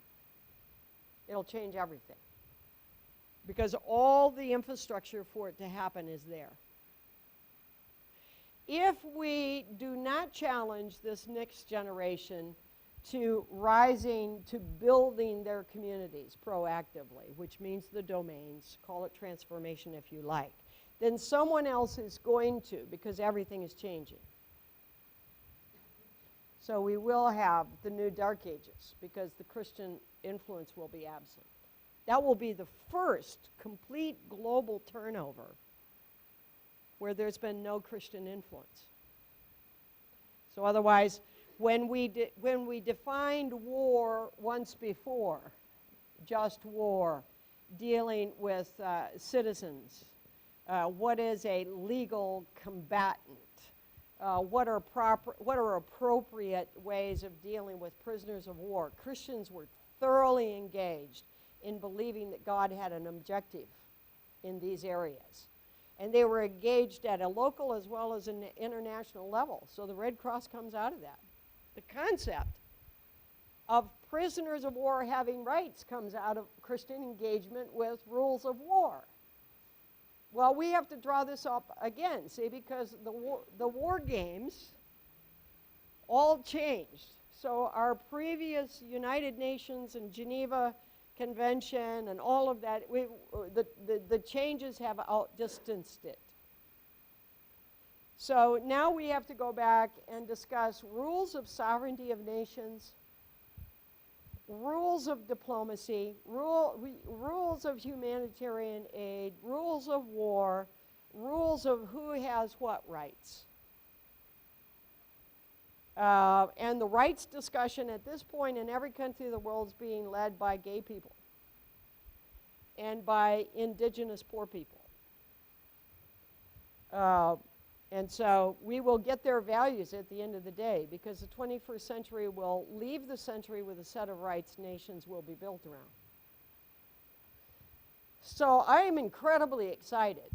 [SPEAKER 1] It'll change everything, because all the infrastructure for it to happen is there. If we do not challenge this next generation to rising, to building their communities proactively, which means the domains, call it transformation if you like, then someone else is going to, because everything is changing. So we will have the new Dark Ages, because the Christian influence will be absent. That will be the first complete global turnover where there's been no Christian influence. So otherwise, when we defined war once before, just war, dealing with citizens, what is a legal combatant, what are appropriate ways of dealing with prisoners of war, Christians were thoroughly engaged in believing that God had an objective in these areas. And they were engaged at a local as well as an international level. So the Red Cross comes out of that. The concept of prisoners of war having rights comes out of Christian engagement with rules of war. Well, we have to draw this up again, see, because the war games all changed. So our previous United Nations and Geneva Convention and all of that, the changes have outdistanced it. So now we have to go back and discuss rules of sovereignty of nations, rules of diplomacy, rules of humanitarian aid, rules of war, rules of who has what rights. And the rights discussion at this point in every country of the world is being led by gay people and by indigenous poor people. And so we will get their values at the end of the day, because the 21st century will leave the century with a set of rights nations will be built around. So I am incredibly excited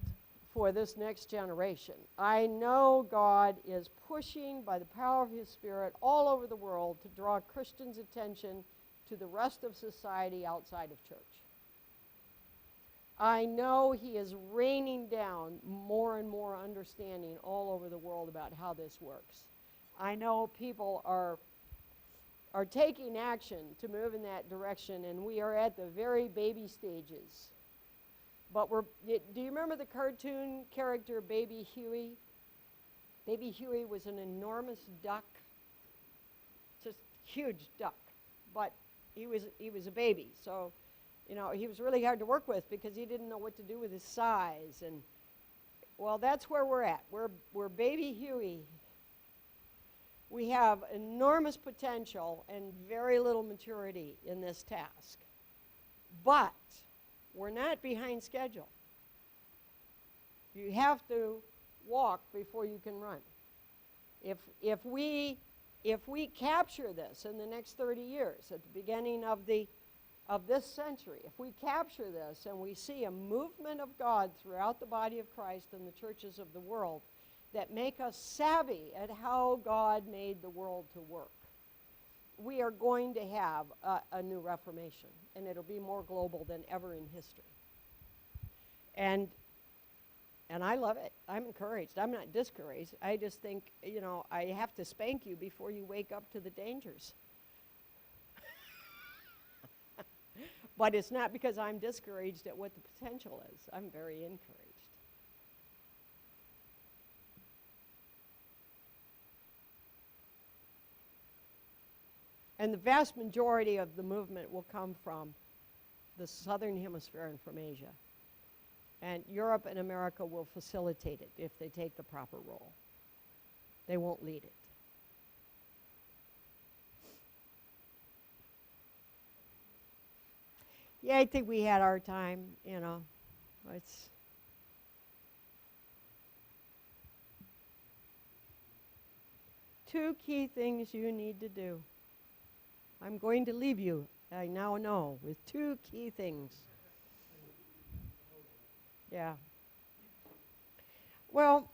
[SPEAKER 1] for this next generation. I know God is pushing by the power of His Spirit all over the world to draw Christians' attention to the rest of society outside of church. I know He is raining down more and more understanding all over the world about how this works. I know people are taking action to move in that direction, and we are at the very baby stages. But do you remember the cartoon character Baby Huey? Baby Huey was an enormous duck, just huge duck. But he was a baby. So, you know, he was really hard to work with because he didn't know what to do with his size. And, well, that's where we're at. We're baby Huey. We have enormous potential and very little maturity in this task. But we're not behind schedule. You have to walk before you can run. If we capture this in the next 30 years, at the beginning of this century, if we capture this and we see a movement of God throughout the body of Christ and the churches of the world that make us savvy at how God made the world to work, we are going to have a new Reformation, and it'll be more global than ever in history. And I love it. I'm encouraged. I'm not discouraged. I just think, you know, I have to spank you before you wake up to the dangers. But it's not because I'm discouraged at what the potential is. I'm very encouraged. And the vast majority of the movement will come from the southern hemisphere and from Asia. And Europe and America will facilitate it if they take the proper role. They won't lead it. Yeah, I think we had our time, you know. It's two key things you need to do. I'm going to leave you, I now know, with two key things. Yeah. Well,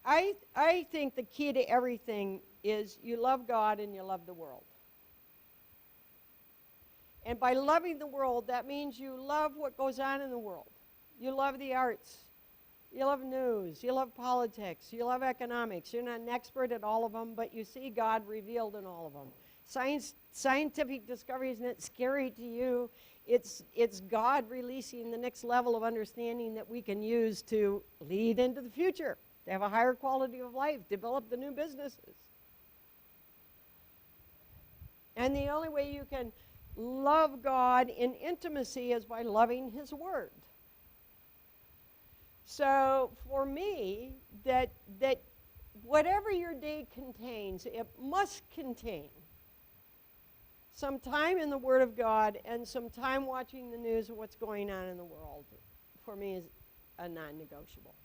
[SPEAKER 1] I think the key to everything is you love God and you love the world. And by loving the world, that means you love what goes on in the world. You love the arts. You love news. You love politics. You love economics. You're not an expert at all of them, but you see God revealed in all of them. Scientific discovery, isn't it scary to you? It's God releasing the next level of understanding that we can use to lead into the future, to have a higher quality of life, develop the new businesses. And the only way you can love God in intimacy is by loving His Word. So for me, that whatever your day contains, it must contain some time in the Word of God and some time watching the news of what's going on in the world. For me, is a non-negotiable.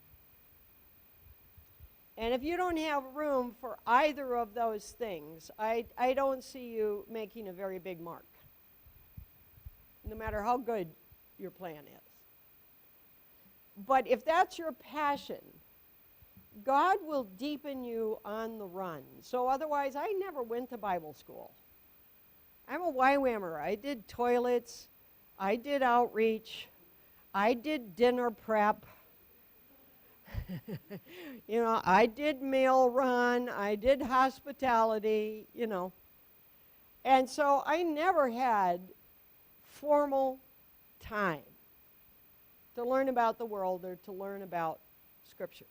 [SPEAKER 1] And if you don't have room for either of those things, I don't see you making a very big mark, no matter how good your plan is. But if that's your passion, God will deepen you on the run. So otherwise, I never went to Bible school. I'm a YWAMer. I did toilets. I did outreach. I did dinner prep. You know, I did mail run. I did hospitality, you know. And so I never had formal time to learn about the world or to learn about Scripture.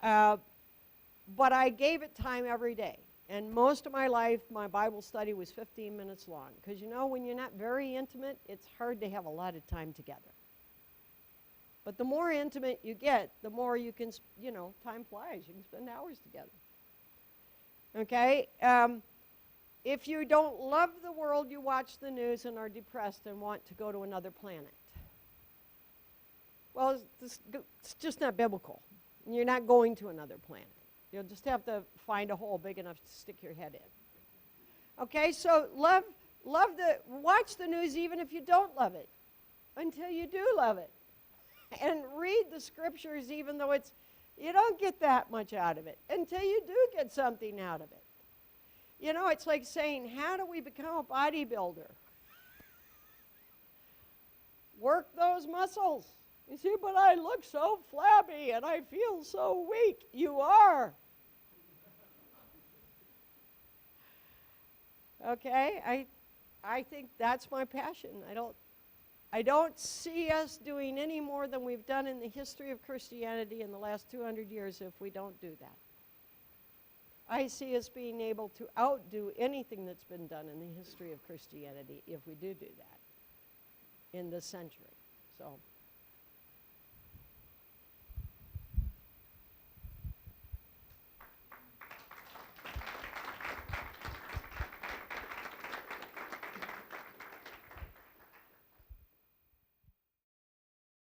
[SPEAKER 1] But I gave it time every day. And most of my life, my Bible study was 15 minutes long. Because, you know, when you're not very intimate, it's hard to have a lot of time together. But the more intimate you get, the more you can, you know, time flies. You can spend hours together. Okay? If you don't love the world, you watch the news and are depressed and want to go to another planet. Well, it's just not biblical. You're not going to another planet. You'll just have to find a hole big enough to stick your head in. Okay, so watch the news even if you don't love it, until you do love it. And read the Scriptures even though you don't get that much out of it, until you do get something out of it. You know, it's like saying, how do we become a bodybuilder? Work those muscles. You see, but I look so flabby and I feel so weak. You are. Okay, I think that's my passion. I don't see us doing any more than we've done in the history of Christianity in the last 200 years if we don't do that. I see us being able to outdo anything that's been done in the history of Christianity if we do that in this century. So